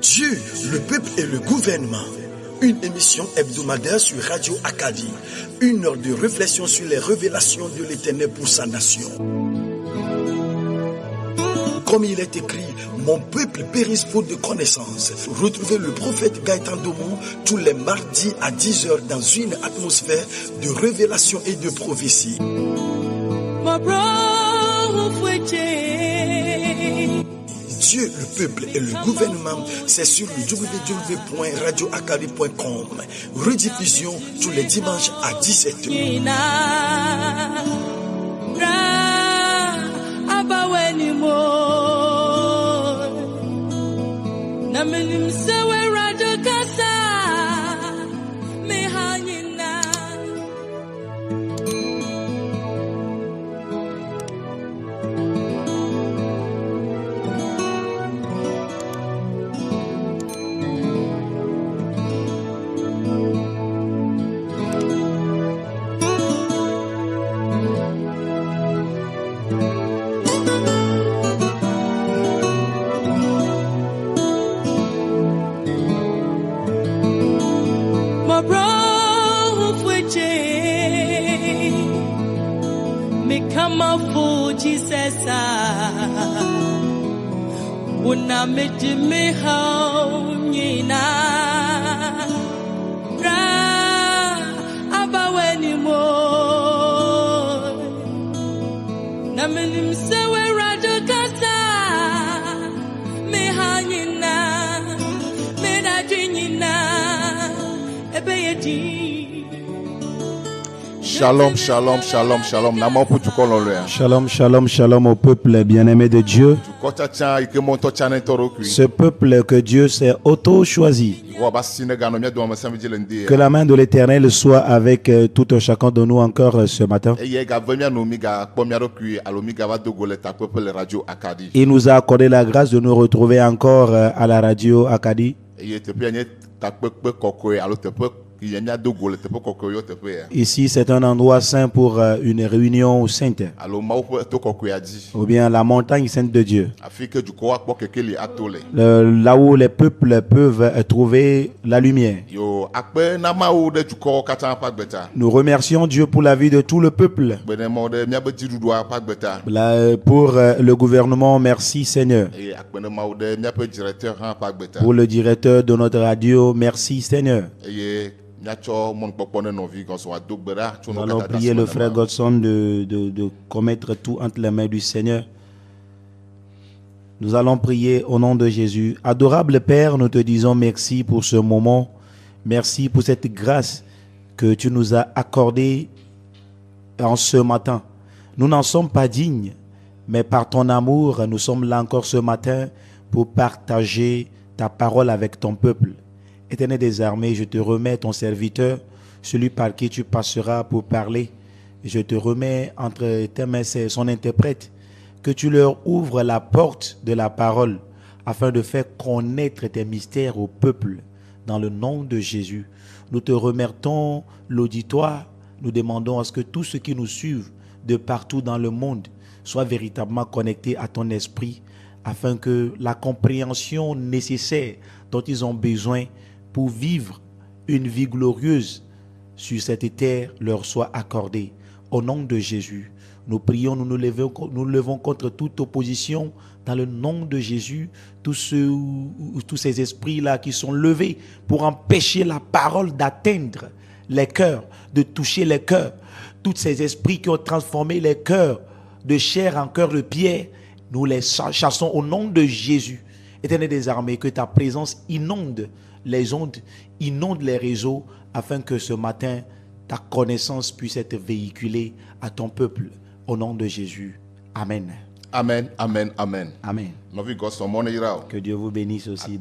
Dieu, le peuple et le gouvernement. Une émission hebdomadaire sur Radio Acadie. 1 heure de réflexion sur les révélations de l'Éternel pour sa nation. Comme il est écrit, mon peuple périsse faute de connaissances. Retrouvez le prophète Gaëtan Domon tous les mardis à 10h dans une atmosphère de révélation et de prophétie. Dieu, le peuple et le gouvernement, c'est sur le www.radioacadie.com. Rediffusion tous les dimanches à 17h. Shalom, shalom, shalom, shalom. Shalom, shalom, shalom au peuple bien-aimé de Dieu. Ce peuple que Dieu s'est auto-choisi. Que la main de l'Éternel soit avec tout un chacun de nous encore ce matin. Il nous a accordé la grâce de nous retrouver encore à la radio Acadie. Ici, c'est un endroit saint pour une réunion sainte. Ou bien la montagne sainte de Dieu. Là où les peuples peuvent trouver la lumière. Nous remercions Dieu pour la vie de tout le peuple. Pour le gouvernement, merci Seigneur. Pour le directeur de notre radio, merci Seigneur. Nous allons prier le frère Godson de commettre tout entre les mains du Seigneur. Nous allons prier au nom de Jésus. Adorable Père, nous te disons merci pour ce moment. Merci pour cette grâce que tu nous as accordée en ce matin. Nous n'en sommes pas dignes, mais par ton amour, nous sommes là encore ce matin pour partager ta parole avec ton peuple. Éternel des armées, je te remets ton serviteur, celui par qui tu passeras pour parler. Je te remets entre tes mains son interprète, que tu leur ouvres la porte de la parole afin de faire connaître tes mystères au peuple. Dans le nom de Jésus, nous te remercions l'auditoire. Nous demandons à ce que tous ceux qui nous suivent de partout dans le monde soient véritablement connectés à ton esprit afin que la compréhension nécessaire dont ils ont besoin pour vivre une vie glorieuse sur cette terre leur soit accordée. Au nom de Jésus, nous prions, nous levons contre toute opposition dans le nom de Jésus, tous ces esprits-là qui sont levés pour empêcher la parole d'atteindre les cœurs, de toucher les cœurs. Tous ces esprits qui ont transformé les cœurs de chair en cœur de pierre, nous les chassons au nom de Jésus. Éternel des armées, que ta présence inonde les ondes, inonde les réseaux, afin que ce matin, ta connaissance puisse être véhiculée à ton peuple. Au nom de Jésus. Amen. Amen, amen, amen. Amen. Que Dieu vous bénisse aussi.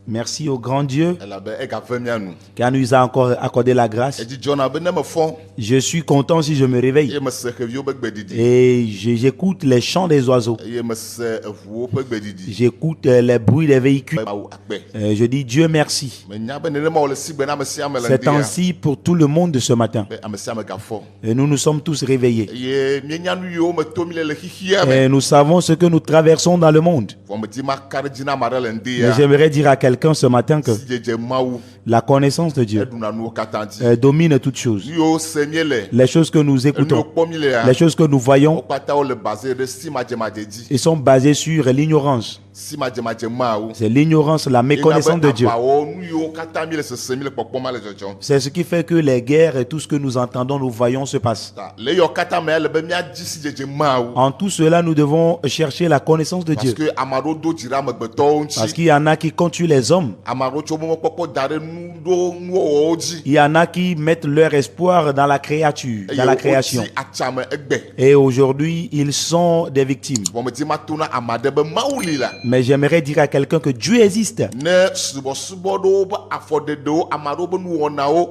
Merci au grand Dieu elabe egave mia nu. qui nous a encore accordé la grâce. Edi dzɔna be ne me fɔ Je suis content si je me réveille eye mese xeviwo be gbeɖiɖi et j'écoute les chants des oiseaux. eye mese eʋuwo ƒe gbeɖiɖi. J'écoute les bruits des véhicules. Mawu akpe. Je dis Dieu merci. Menya be nenema wòle sigbe na ame sia ame le C'est ŋdia ainsi pour tout le monde de ce matin. be ame sia ame gafɔ. Et nous nous sommes tous réveillés. Eye mienya nu yiwo me to mi le xixia me. Et nous savons ce que nous traversons dans le monde. Vɔ medi ma ka ɖe dzi na ame aɖe le Mais ŋdia. j'aimerais dire à quelqu'un ce matin que Si dzedze Mawu la connaissance de Dieu eɖuna nuwo katã dzi. domine toutes choses. Nu yiwo se miele. Les choses que nous Nu yiwo écoutons, kpɔ mi lea. les choses que nous Wo voyons, kpata wole basé ɖe simadzemadze dzi. ils sont basées sur l'ignorance. Simadzemadze mawo. C'est l'ignorance, la méconnaissance de Dieu. Aʋawɔ nu yiwo katã mi le sese mi le kpɔkpɔm ma le dzɔdzɔm. C'est ce qui fait que les guerres et tout ce que nous entendons, nous voyons se passe. Ta, le yiwo katã mea le be miadzi si dzedze mawo. En tout cela, nous devons chercher la connaissance de Parce Dieu. que ame aɖewo do dzi ɖe amegbetɔwo Parce ŋuti. qu'il y en a qui continuent les hommes. Ame aɖewo tso mɔmɔkpɔkpɔ da ɖe nuwɔwɔwo dzi. Il y en a qui mettent leur espoir dans la créature, dans la création. wotsi atsame egbe. Et aujourd'hui, ils sont des victimes. Vɔ medi ma to na ame aɖe be Mawu li la. Mais j'aimerais dire à quelqu'un que Dieu existe. Ne subɔsubɔ ɖewo be afɔɖeɖewo, ame aɖewo be nuwɔnawo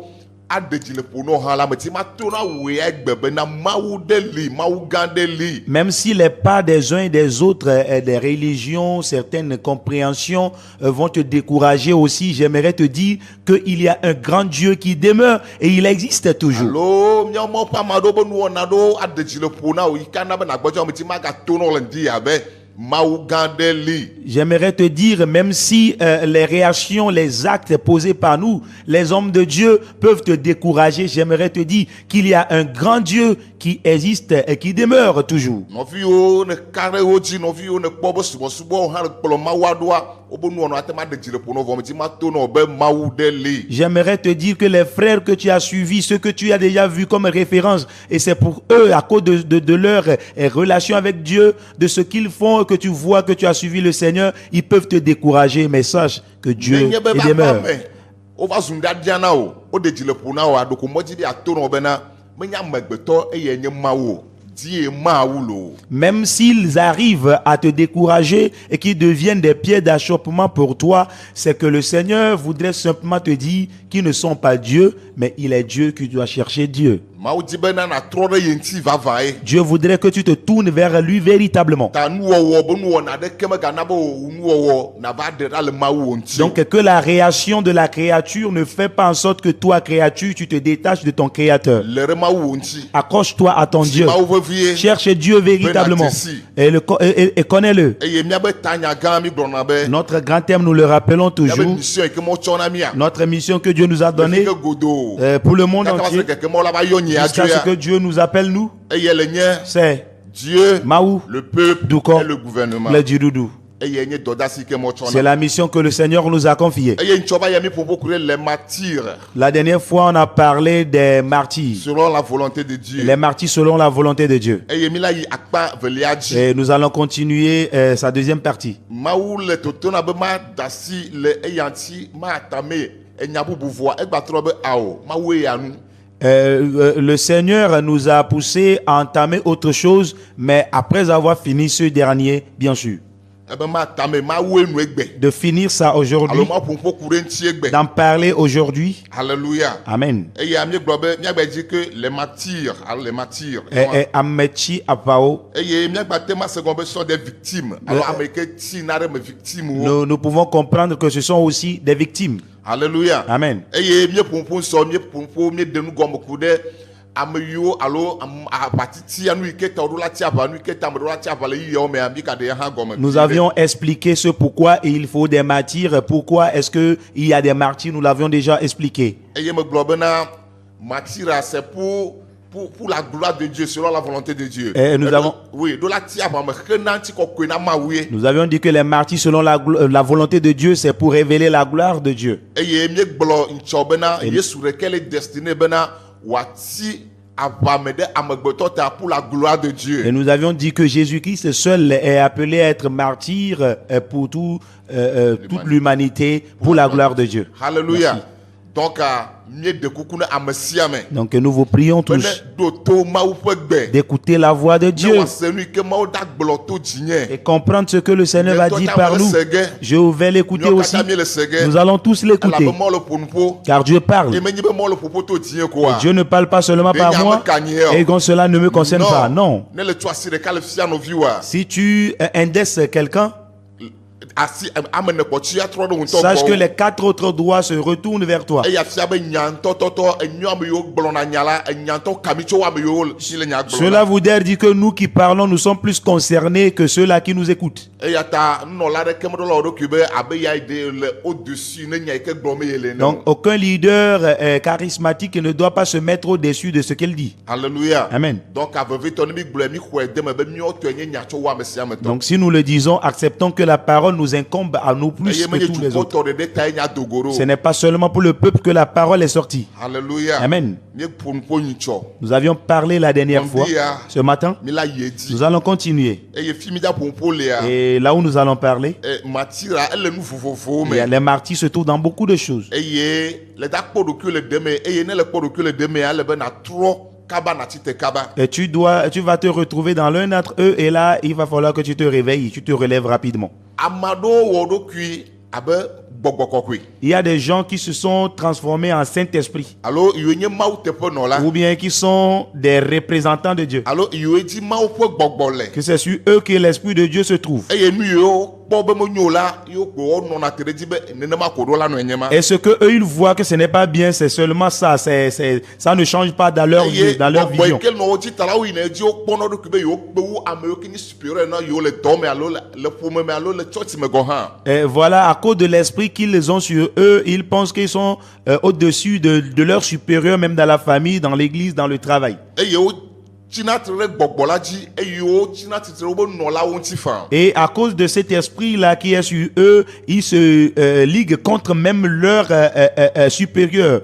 aɖe dzi le ƒo no hã la, medi ma to na wòe egbe bena Mawu ɖe li, Mawu gã ɖe li. Même si les pas des uns et des autres, des religions, certaines compréhensions vont te décourager aussi, j'aimerais te dire qu'il y a un grand Dieu qui demeure et il existe toujours. Alo miawo ma ƒe ame aɖewo be nuwɔna ɖewo aɖe dzi le ƒo na wò yi ka na be nagbɔdzɔ medi ma gato na wo le ŋdi abe Mawu gã ɖe li. J'aimerais te dire, même si les réactions, les actes posés par nous, les hommes de Dieu peuvent te décourager, j'aimerais te dire qu'il y a un grand Dieu qui existe et qui demeure toujours. Nɔviwo ne ka ɖe wo dzi, nɔviwo ne kpɔ be subɔsubɔwo hã le kplɔ Mawua ɖoa, wobe nuwɔna ate ma ɖe dzi le ƒo na wo vɔ medi ma to na wo be Mawu ɖe li. J'aimerais te dire que les frères que tu as suivis, ceux que tu as déjà vus comme référence, et c'est pour eux, à cause de leur relation avec Dieu, de ce qu'ils font, que tu vois que tu as suivi le Seigneur, ils peuvent te décourager, mais sache que Dieu Nenye be il be demeure. aƒeme, wova zu ŋɖaɖia na wo, woɖe dzi le ƒo na wo, aɖoko mɔdzi be ato na wo bena menye amegbetɔ eye nye Mawu o, die Mawu loo. Même s'ils arrivent à te décourager et qu'ils deviennent des pieds d'achoppement pour toi, c'est que le Seigneur voudrait simplement te dire qu'ils ne sont pas Dieu, mais il est Dieu que tu dois chercher Dieu. Mawu di bena natrɔ ɖe ye ŋuti vavae. Dieu voudrait que tu te tournes vers lui véritablement. Ta nuwɔwɔ be nuwɔna aɖeke megana be wò nuwɔwɔ nava ɖe ɖa le Mawu wo ŋuti. Donc que la réaction de la créature ne fait pas en sorte que toi, créature, tu te détaches de ton Créateur. Le ɖe Mawu wo ŋuti. Accroche-toi à ton Dieu. Mawu vevie. Cherche Dieu véritablement et connais-le. Eye miabe tanya gã mi gblɔna be. Notre grand thème, nous le rappelons Miabe toujours. mission yi ke mo tsɔ na mia. Notre mission que Dieu nous a donnée Ke godo. pour le monde Kaka va se entier, keke mo la va yɔ nye jusqu'à ce que adzoea. Dieu nous appelle, nous, Eye le nye c'est Dieu, Maou, le peuple Duko, et le gouvernement. le Didoudou. Eye nye dɔdasi ke mo C'est tsɔ na. la mission que le Seigneur nous a confiée. Eye ŋtsɔ va yɛ mi ƒoƒo ku ɖe les martyrs La dernière fois, on a parlé des martyrs. selon la volonté de Dieu. Les martyrs selon la volonté de Dieu. Eye mi la yi akpa velia dzi. Et nous allons continuer sa deuxième partie. Mawu le totona be ma dasi le eya ŋuti ma atame enya bubu vɔa egbatrɔ be awo Mawu ya nu. Le Seigneur nous a poussé à entamer autre chose, mais après avoir fini ce dernier, bien sûr, Ebe ma atame Mawu nu egbe. de finir ça Alo aujourd'hui, ma ƒoƒo ku ɖe ŋuti egbe. d'en parler aujourd'hui. Alléluia. Amen. Eye mi gblɔ be miagba dzi ke les martyrs, alo les martyrs. Amechi Apao, Eye miagba te ma se gɔme be sont des victimes. Alors ame yi ke tina ɖe me victime wo. nous pouvons comprendre que ce sont aussi des victimes. Alléluia. Amen. Eye mi ƒoƒo sɔ mi ƒoƒo mi de nu gɔme ku ɖe ame yiwo alo abatiti anu yi ke ta woɖo la ti ava nu yi ke ta ame ɖewo la ti ava le yiyawo mea mi ka ɖe hã gɔme. Nous avions expliqué ce pourquoi il faut des martyrs. Pourquoi est-ce qu'il y a des martyrs? Nous l'avions déjà expliqué. Eye me gblɔ bena martyra c'est pour la gloire de Dieu selon la volonté de Dieu. Et nous avons- oui, ɖo la ti ava me xena ŋuti kɔkɔe na Mawu ye. Nous avions dit que les martyrs selon la volonté de Dieu, c'est pour révéler la gloire de Dieu. Eye mi gblɔ ŋtsɔ bena Yesu ɖeke le destiné bena wòati avame ɖe amegbetɔ ta pour la gloire de Dieu. Et nous avions dit que Jésus-Christ seul est appelé à être martyr pour toute l'humanité, pour la gloire de Dieu. Alléluia. Donc mieux de coucou na amesiame. Donc nous vous prions tous d'écouter la voix de Dieu et comprendre ce que le Seigneur va dire par nous. Je vais l'écouter aussi. Nous allons tous l'écouter. Car Dieu parle. Et Dieu ne parle pas seulement par moi et quand cela ne me concerne pas. Non. Si tu indexes quelqu'un, sache que les 4 autres doigts se retournent vers toi. Cela voudrait dire que nous qui parlons, nous sommes plus concernés que ceux-là qui nous écoutent. Donc aucun leader charismatique ne doit pas se mettre au-dessus de ce qu'il dit. Alléluia. Amen. Donc si nous le disons, acceptons que la parole nous incombe à nous plus que tous les autres. Ce n'est pas seulement pour le peuple que la parole est sortie. Alléluia. Amen. Nous avions parlé la dernière fois. Ce matin, nous allons continuer. Et là où nous allons parler, les martyrs se trouvent dans beaucoup de choses. Et tu vas te retrouver dans l'un d'entre eux et là, il va falloir que tu te réveilles, tu te relèves rapidement. Il y a des gens qui se sont transformés en Saint-Esprit ou bien qui sont des représentants de Dieu. Que c'est sur eux que l'Esprit de Dieu se trouve. Et ce que eux ils voient que ce n'est pas bien, c'est seulement ça. Ça ne change pas dans leur vision. Et voilà, à cause de l'esprit qu'ils ont sur eux, ils pensent qu'ils sont au-dessus de leur supérieur, même dans la famille, dans l'église, dans le travail. Et à cause de cet esprit-là qui est sur eux, ils se liguent contre même leur supérieur.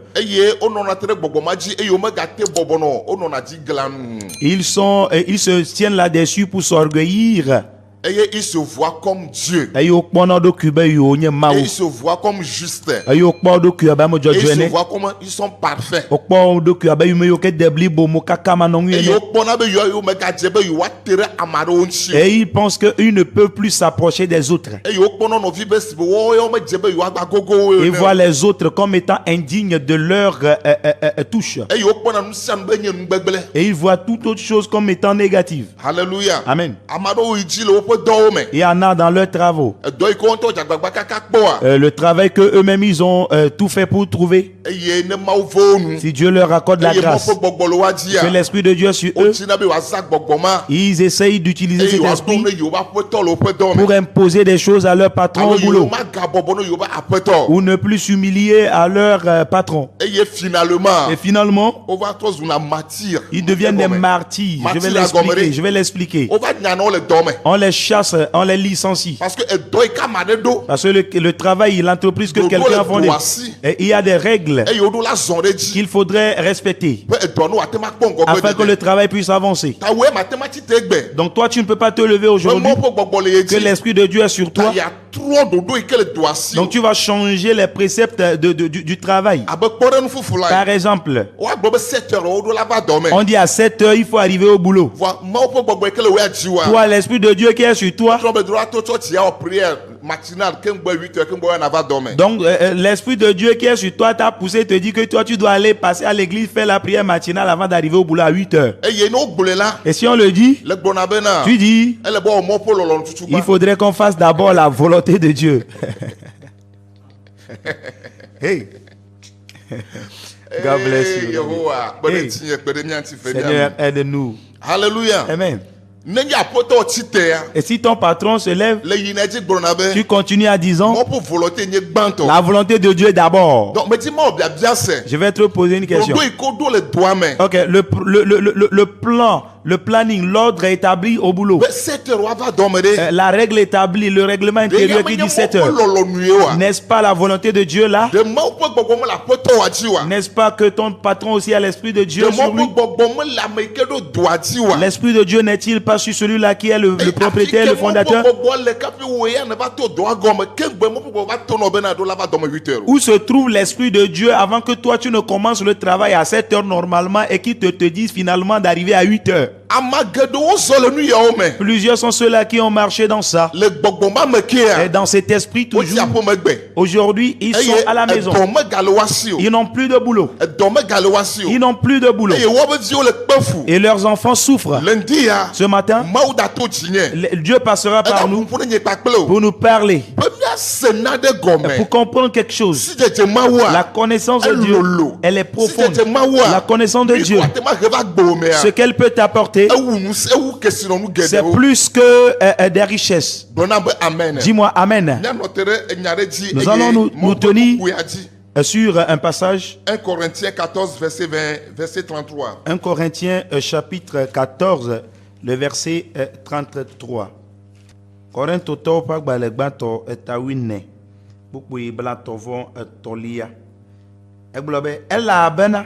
Ils se tiennent là-dessus pour s'orgueillir. Et il se voit comme Dieu. Et il se voit comme juste. Et il se voit comme ils sont parfaits. Et il pense qu'il ne peut plus s'approcher des autres. Il voit les autres comme étant indignes de leur touche. Et il voit toute autre chose comme étant négative. Alléluia. Amen. Il y en a dans leurs travaux. Le travail que eux-mêmes ils ont tout fait pour trouver. Si Dieu leur accorde la grâce, que l'esprit de Dieu est sur eux, ils essayent d'utiliser cet esprit pour imposer des choses à leur patron au boulot ou ne plus s'humilier à leur patron. Et finalement, ils deviennent des martyrs. Je vais l'expliquer. On les chasse, on les licencie. Parce que le travail, l'entreprise que quelqu'un a fondée, il y a des règles qu'il faudrait respecter afin que le travail puisse avancer. Donc toi, tu ne peux pas te lever aujourd'hui que l'Esprit de Dieu est sur toi. Donc tu vas changer les préceptes du travail. Par exemple, on dit à 7 heures, il faut arriver au boulot. Toi, l'Esprit de Dieu qui est sur toi. Donc l'Esprit de Dieu qui est sur toi t'a poussé, te dit que toi tu dois aller passer à l'église, faire la prière matinale avant d'arriver au boulot à 8 heures. Et si on le dit, tu dis, il faudrait qu'on fasse d'abord la volonté de Dieu. Hey. God bless you. Hey. Seigneur, aide-nous. Alléluia. Amen. Et si ton patron se lève, tu continues à 10 ans. La volonté de Dieu d'abord. Je vais te poser une question. Ok, le plan le planning, l'ordre est établi au boulot. bɛ 7 heures wava dɔmɛ de. La règle établie, le règlement intérieur qui dit 7 heures. lɔlɔ nuye wa. N'est-ce pas la volonté de Dieu là? de maaw ƒe gbɔgbɔme la aƒetɔ wa dzi wa. N'est-ce pas que ton patron aussi a l'esprit de Dieu de sur maaw lui? ƒe gbɔgbɔme le ame yi ke ɖo doa dzi wa. L'esprit de Dieu n'est-il pas sur celui-là qui est le propriétaire, le fondateur? Où se trouve l'esprit de Dieu avant que toi tu ne commences le travail à 7 heures normalement et qui te disent finalement d'arriver à 8 heures? Plusieurs sont ceux-là qui ont marché dans ça. Et dans cet esprit toujours. Aujourd'hui, ils sont à la maison. Ils n'ont plus de boulot. Ils n'ont plus de boulot. Et leurs enfants souffrent. Ce matin, Dieu passera par nous pour nous parler, pour comprendre quelque chose. La connaissance de Dieu, elle est profonde. La connaissance de Dieu, ce qu'elle peut t'apporter, c'est plus que des richesses. Dis-moi Amen. Nous allons nous tenir sur un passage. 1 Corinthiens 14, verset 33. 1 Corinthiens chapitre 14, le verset 33. Korintho to pa gbalegbato etawine. Buku iblato von etolia. Eglobe ela bena.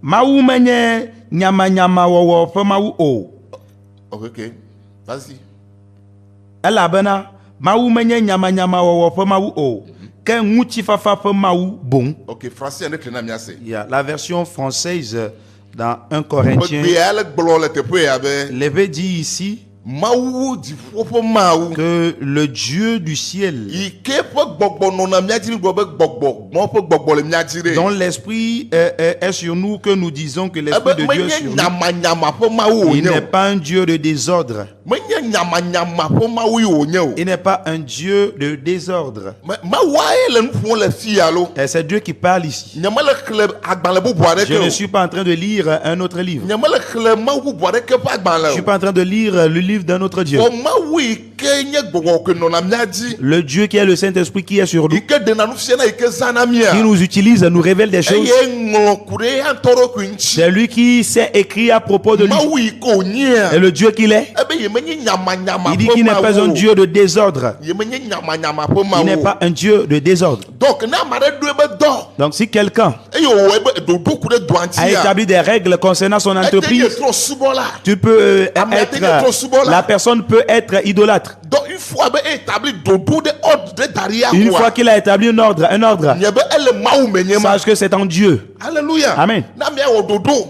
Mawu menye nyama nyama wowo pe mawu o. Ok, vas-y. Ela bena mawu menye nyama nyama wowo pe mawu o. Ke nguti fafa pe mawu bon. Ok, français ne klena miase. Il y a la version française dans 1 Corinthiens. L'évêque dit ici que le Dieu du ciel, dont l'esprit est sur nous, que nous disons que l'esprit de Dieu est sur nous, il n'est pas un Dieu de désordre. Il n'est pas un Dieu de désordre. Et c'est Dieu qui parle ici. Je ne suis pas en train de lire un autre livre. Je ne suis pas en train de lire le livre d'un autre Dieu. Le Dieu qui est le Saint-Esprit qui est sur nous, qui nous utilise, nous révèle des choses. C'est lui qui s'est écrit à propos de lui. Et le Dieu qu'il est, il dit qu'il n'est pas un Dieu de désordre. Il n'est pas un Dieu de désordre. Donc si quelqu'un a établi des règles concernant son entreprise, tu peux être, la personne peut être idolâtre. Une fois qu'il a établi un ordre, sache que c'est en Dieu. Alléluia. Amen.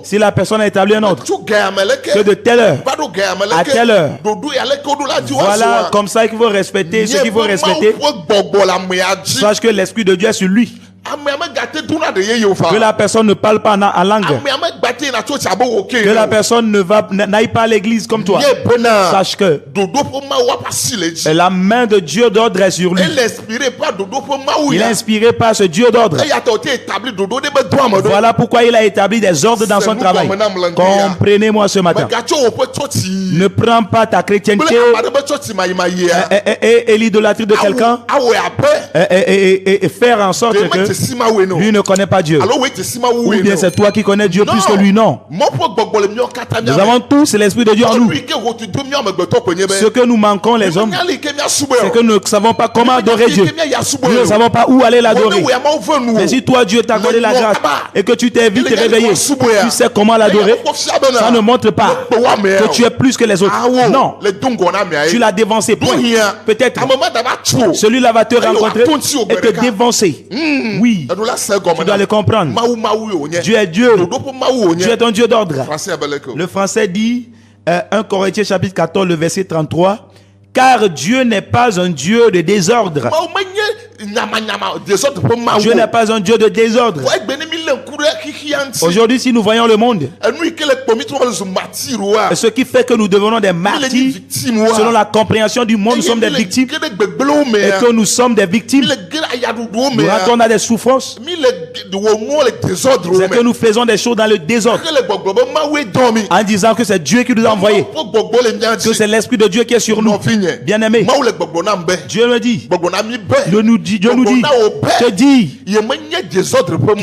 Si la personne a établi un ordre, que de telle heure à telle heure, voilà comme ça qu'il faut respecter ce qu'il faut respecter. Sache que l'Esprit de Dieu est sur lui. Que la personne ne parle pas en langue. Que la personne n'aille pas à l'église comme toi. Sache que la main de Dieu d'ordre est sur lui. Il est inspiré par ce Dieu d'ordre. Voilà pourquoi il a établi des ordres dans son travail. Comprenez-moi ce matin. Ne prends pas ta chrétienté et l'idolâtrie de quelqu'un et faire en sorte que lui ne connaît pas Dieu. Ou bien c'est toi qui connais Dieu plus que lui. Non. Nous avons tous l'Esprit de Dieu en nous. Ce que nous manquons les hommes, c'est que nous ne savons pas comment adorer Dieu. Nous ne savons pas où aller l'adorer. Mais si toi Dieu t'a accordé la grâce et que tu t'es vite réveillé, tu sais comment l'adorer, ça ne montre pas que tu es plus que les autres. Non. Tu l'as dévancé. Point. Peut-être celui-là va te rencontrer et te dévancer. Oui, tu dois le comprendre. Dieu est Dieu. Dieu est un Dieu d'ordre. Le français dit 1 Corinthiens chapitre 14 le verset 33, car Dieu n'est pas un Dieu de désordre. Dieu n'est pas un Dieu de désordre. Aujourd'hui, si nous voyons le monde, ce qui fait que nous devenons des martyrs, selon la compréhension du monde, nous sommes des victimes, et que nous sommes des victimes, nous ratons à des souffrances, c'est que nous faisons des choses dans le désordre, en disant que c'est Dieu qui nous a envoyés, que c'est l'Esprit de Dieu qui est sur nous. Bien-aimé, Dieu me dit, Dieu nous dit, te dit qu'il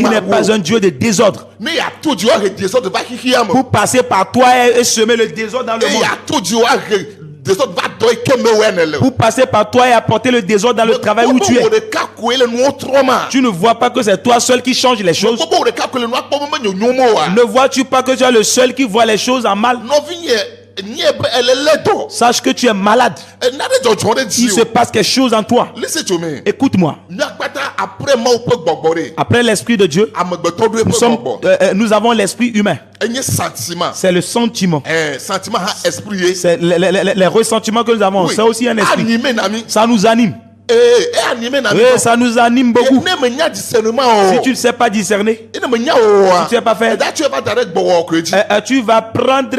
n'est pas un Dieu de désordre. ne yàtò di wà hẹ désordre va hihia me. pour passer par toi et semer le désordre dans le E monde. yàtò di wà hẹ désordre va dọ̀ ike mewẹ ne le. Pour passer par toi et apporter le désordre dans le travail où tu es. Gbogbo wo ɖeka koe le nuwo trɔma. Tu ne vois pas que c'est toi seul qui change les choses. Gbogbo wo ɖeka koe le nua kpɔm me nyonyomo wa. Ne vois-tu pas que tu es le seul qui voit les choses en mal? Nɔvi nye be ele lé dɔ. Sache que tu es malade. Nane dzɔdzɔ ɖe Il dzi se o. passe quelque chose en toi. Listen to me. Écoute-moi. Nyakpata après Mawu ƒe gbɔgbɔ ɖe. Après l'esprit de Dieu, Amegbetɔ ɖoe nous, ƒe gbɔgbɔ. nous avons l'esprit humain. Enye sentiment. C'est le sentiment. Sentiment ha esprit ye. C'est les ressentiments que nous avons. Oui. C'est aussi un esprit. Animé nami. Ça nous anime. Animé nami. Oui, ça nous anime beaucoup. Ne me nya discernement o. Si tu ne sais pas discerner, Ne me nya o wa. si tu ne sais pas faire, Da tu va da ɖe gbɔwɔ ko dzi. tu vas prendre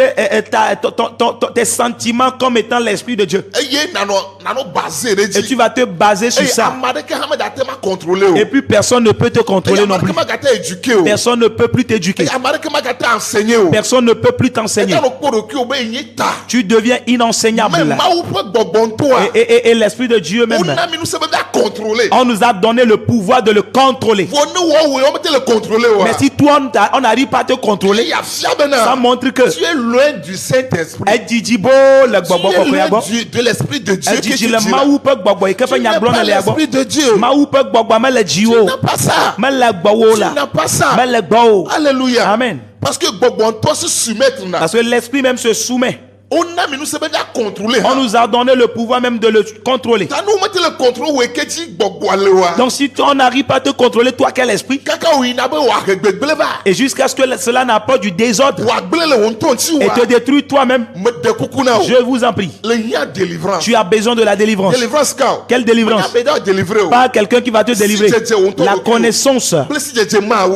tes sentiments comme étant l'esprit de Dieu. Eye nanɔ basé ɖe Et dzi. tu vas te baser sur ça. Ame aɖeke hã me da te ma contrôler o. Et puis personne ne peut te contrôler non Ame plus. aɖeke ma gate éduquer o. Personne ne peut plus t'éduquer. Ame aɖeke ma gate enseigner o. Personne ne peut plus t'enseigner. Eta no kpɔ ɖokui o be enye ta. Tu deviens inenseignable. Mais Mawu ƒe gbɔgbɔ ŋutɔa. Et l'esprit de Dieu même, Wona mi nu se be da contrôler. on nous a donné le pouvoir de le contrôler. Vɔ ne wɔwɔ wɔn te le contrôler o. Mais si toi, on n'arrive pas à te contrôler, ya fia ça bena. montre que Tu es loin du Saint-Esprit. Ejijibo le Tu gbogbo es koko loin yabo. de l'Esprit de Dieu qui Ejiji est le là. mawu pe gbogbo ike Tu fe n'es nyagblɔ pas ne le yabo. l'Esprit de Dieu. Mawu pe gbogbo me le Tu dziwo. n'as pas ça. Me le gbɔwo Tu la. n'as pas ça. Me le gbɔwo. Alléluia. Amen. Parce que gbɔgbɔ ŋutɔ se soumettre na. Parce que l'esprit même se soumet. On a mi nu se be da contrôler. On nous a donné le pouvoir même de le contrôler. Ta nu mete le contrôle wo eke dzi gbɔgbɔa le wa. Donc si on n'arrive pas à te contrôler, toi quel esprit? Kaka wo yina be wòa he gbegble va. Et jusqu'à ce que cela n'apporte du désordre Wòa gble le wo ŋutɔ ŋuti et wa. te détruit toi-même, Me de kuku na o. je vous en prie. Le nya délivrance. Tu as besoin de la délivrance. Délivrance ka o. Quelle délivrance? Me nya be da délivrer o. Pas quelqu'un qui va te délivrer. La connaissance, Ble si dzedze ma o.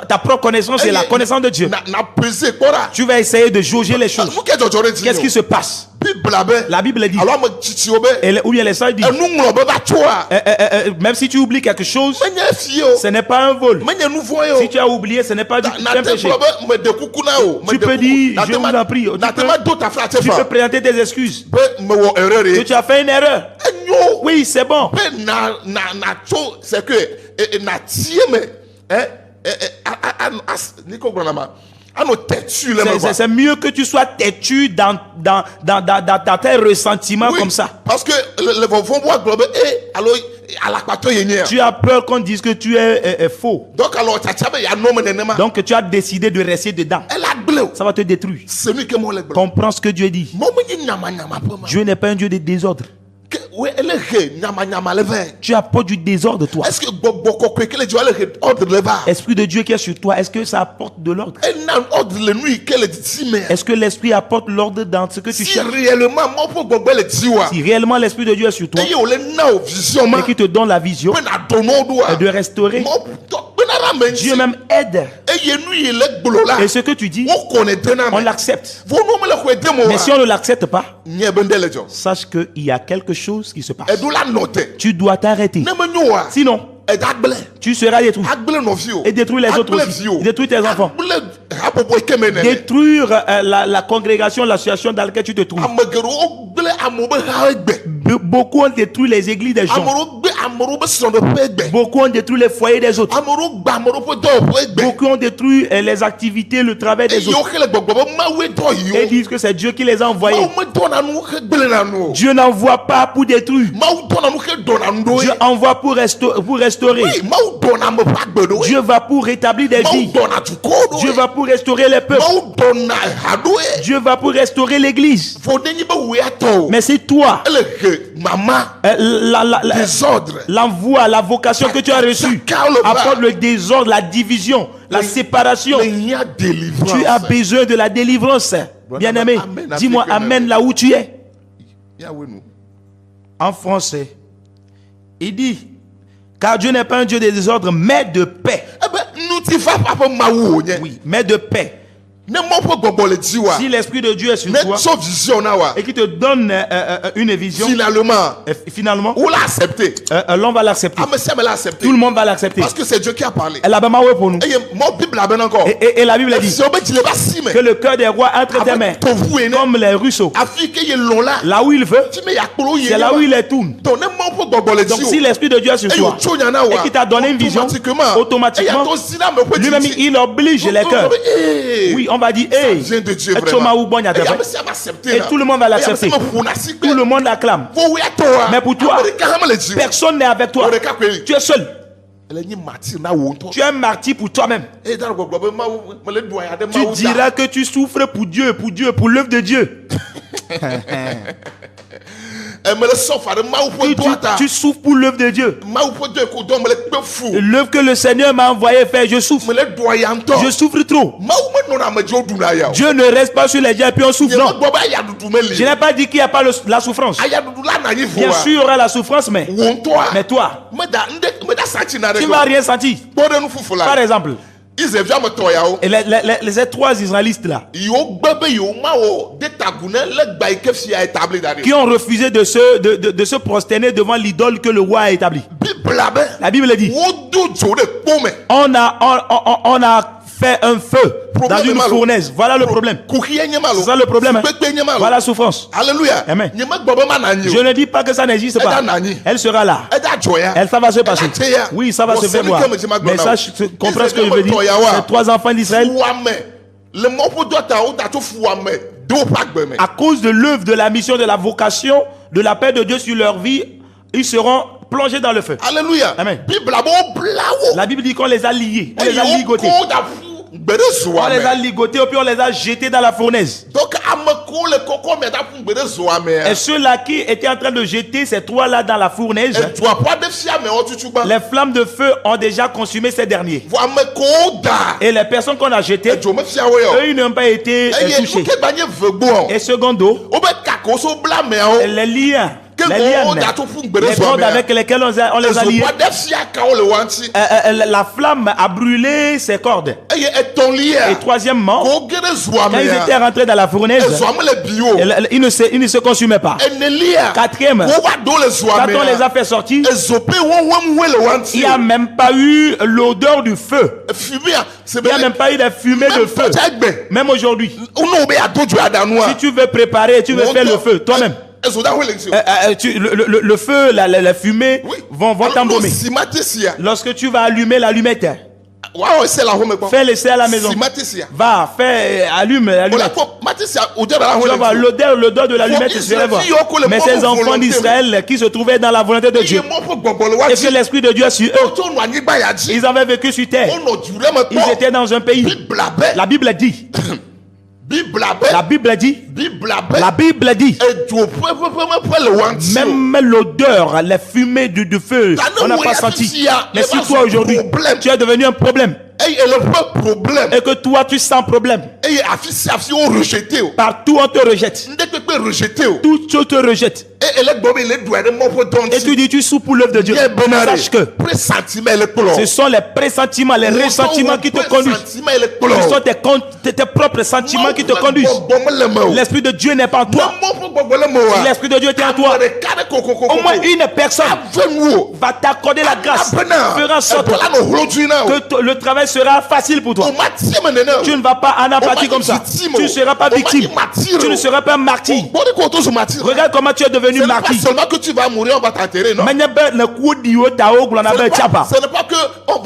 ta propre connaissance et la connaissance de Dieu. Na pesé kpɔra. Tu vas essayer de jauger les choses. Nu ke dzɔdzɔ ɖe dzi. Qu'est-ce qui se passe? Bible be. La Bible dit, Alors ame tsitsiwo be. ou bien les sages disent, Enu ŋlɔ be va tsoa. même si tu oublies quelque chose, Me nye fi o. ce n'est pas un vol. Me nye nu vɔ ye o. Si tu as oublié, ce n'est pas du tout Na un te péché. gblɔ be me de kuku na o. Tu peux dire, je vous en prie, Na te ma do ta fla te Tu peux fa. présenter tes excuses. Be me wɔ erreur Que ye. tu as fait une erreur. Enyo. Oui, c'est bon. Be na tso c'est que na tie me. Niko gblɔ na ma. Ano tɛtu le me quoi. C'est mieux que tu sois têtu dans tes ressentiments Oui, comme ça. parce que le vɔvɔ bo agblɔ be alo alakpatɔ ye nye. Tu as peur qu'on dise que tu es faux. Donc alors tsatsa be ya nɔ me nenema. Donc tu as décidé de rester dedans. Elle a gblẽ o. Ça va te détruire. C'est lui que moi le gblẽ. Comprends ce que Dieu dit. Mo me nye nyama pe ma. Dieu n'est pas un Dieu de désordre. Que oui elle he nyama le vin. Tu apportes du désordre, toi. Est-ce que gbɔgbɔ kɔkɔe ke le dzi le he ordre le va. Esprit de Dieu qui est sur toi, est-ce que ça apporte de l'ordre? Ena ordre le nu ke le didi me. Est-ce que l'Esprit apporte l'ordre dans ce que tu Si cherches? réellement mo ƒe gbɔgbɔ le dzi wa. Si réellement l'Esprit de Dieu est sur toi Eye wo le na o vision ma. et qui te donne la vision Pe na do no do a. de restaurer, Mo tɔ pe na ra me Dieu ŋuti. même aide. Eye nu yi le gblɔ la. Et ce que tu dis, Wo kɔne de na on me. l'accepte. Vo no me le xɔe de mo Mais si wa. on ne l'accepte pas, Nye be nde le dzɔ. sache qu'il y a quelque chose qui se passe. Eɖo la nɔ te. Tu dois t'arrêter. Ne me nyo wa. Sinon, Eda gblẽ. tu seras détruit. Agblẽ nɔvi o. Et détruire les autres Agblẽ aussi. vi o. Détruire tes enfants. Agblẽ haƒoƒo yi ke me nene. Détruire la congrégation, l'association dans laquelle tu te trouves. Ame geɖewo gblẽ amewo be ha egbe. Beaucoup ont détruit les églises des Ame gens. ɖewo gbe ame ɖewo be srɔ̃ɖeƒe egbe. Beaucoup ont détruit les foyers des autres. Ame ɖewo gbe ame ɖewo ƒe dɔwɔƒe egbe. Beaucoup ont détruit les activités, le travail des Eye autres. woxe le gbɔgbɔ be Mawue dɔ Et yiwo. disent que c'est Dieu qui les a envoyés. Mawu medɔna nu xe gblẽna nu o. Dieu n'envoie pas pour détruire. Mawu dɔna nu xe dɔna nu ɖo Dieu ye. envoie pour restaurer. Oui, Mawu dɔna ame ƒe agbe ɖo ye. Dieu va pour rétablir des Mawu vies. dɔna dukɔwo ɖo Dieu ye. va pour restaurer les peuples. Mawu dɔna ha ɖo ye. Dieu va pour restaurer l'église. Fo ne nyi be woe atɔ o. Mais c'est toi, Ele he mama désordre. l'envoi, la vocation que tu as reçue apporte le désordre, la division, la séparation. Le nya délivrance. Tu as besoin de la délivrance. Bien-aimé, Amen. dis-moi amen là où tu es. Yahweh nous. En français, il dit, car Dieu n'est pas un Dieu de désordre, mais de paix. Eh ben, nous t'y va pas pour Mawu o nye. Oui, mais de paix. Ne m'en pas gbɔgbɔ le dzi wa. Si l'Esprit de Dieu est sur Ne toi tsɔ vision na wa. et qui te donne une vision, Finalement, finalement, on l'a accepté. l'homme va l'accepter. Ah mais ça me l'a accepté. Tout le monde va l'accepter. Parce que c'est Dieu qui a parlé. Elle a bien marqué pour nous. Et mon Bible a bien encore. Et la Bible dit Si on met il est pas si mais. que le cœur des rois entre tes mains, comme les ruisseaux. Afin qu'il y ait long là. Là où il veut, Tu mets ya kpolo c'est là où il les tourne. Donc ne m'en pas gbɔgbɔ le Donc dzi si o. l'Esprit de Dieu est sur toi et qui t'a donné une vision, automatiquement, lui-même il oblige les cœurs. Oui, on va dire, hey, vient de Dieu et tout le monde va l'accepter. Tout le monde l'acclame. Mais pour toi, personne n'est avec toi. Tu es seul. Tu es un martyr pour toi-même. Tu diras que tu souffres pour Dieu, pour l'œuvre de Dieu. Tu souffres pour l'œuvre de Dieu. L'œuvre que le Seigneur m'a envoyé faire, je souffre. Je souffre trop. Dieu ne reste pas sur les dieux et puis on souffre. Non. Je n'ai pas dit qu'il n'y a pas la souffrance. Bien sûr, il y aura la souffrance, mais toi, tu ne vas rien sentir. Par exemple, les trois Israélites là, qui ont refusé de se prosterner devant l'idole que le roi a établi. La Bible dit, on a fait un feu dans une fournaise. Voilà le problème. C'est ça le problème. Voilà la souffrance. Alléluia. Amen. Je ne dis pas que ça n'existe pas. Elle sera là. Ça va se passer. Oui, ça va se faire voir. Mais ça, comprends ce que je veux dire. Ces trois enfants d'Israël, à cause de l'œuvre, de la mission, de la vocation, de la paix de Dieu sur leur vie, ils seront plongés dans le feu. Alléluia. Amen. La Bible dit qu'on les a liés, on les a ligotés. On les a ligotés et puis on les a jetés dans la fournaise. Et ceux-là qui étaient en train de jeter ces trois-là dans la fournaise, les flammes de feu ont déjà consumé ces derniers. Et les personnes qu'on a jetées, eux, ils n'ont pas été touchés. Et secondo, les liens, les cordes avec lesquelles on les a liés, la flamme a brûlé ces cordes. Et troisièmement, quand ils étaient rentrés dans la fournaise, ils ne se consumaient pas. Quatrième, quand on les a fait sortir, il n'y a même pas eu l'odeur du feu. Il n'y a même pas eu de fumée de feu. Même aujourd'hui, si tu veux préparer, tu veux faire le feu toi-même, le feu, la fumée vont t'embaumer. Lorsque tu vas allumer l'allumette, fais l'essai à la maison. Va, allume l'allumette. Tu vas voir l'odeur de l'allumette, tu vas voir. Mais ces enfants d'Israël qui se trouvaient dans la volonté de Dieu, et que l'Esprit de Dieu est sur eux, ils avaient vécu sur terre. Ils étaient dans un pays. La Bible dit. La Bible dit, même l'odeur, les fumées du feu, on n'a pas senti. Mais si toi aujourd'hui, tu es devenu un problème, et que toi tu sens problème, partout on te rejette, tout te rejette, et tu dis tu souffres pour l'œuvre de Dieu. Sache que ce sont les pressentiments, les ressentiments qui te conduisent. Ce sont tes propres sentiments qui te conduisent. L'Esprit de Dieu n'est pas en toi. Si l'Esprit de Dieu était en toi, au moins une personne va t'accorder la grâce, fera en sorte que le travail sera facile pour toi. Tu ne vas pas en apathie comme ça. Tu ne seras pas victime. Tu ne seras pas martyr. Regarde comment tu es devenu martyr. Seulement que tu vas mourir, on va t'enterrer, non? Ce n'est pas on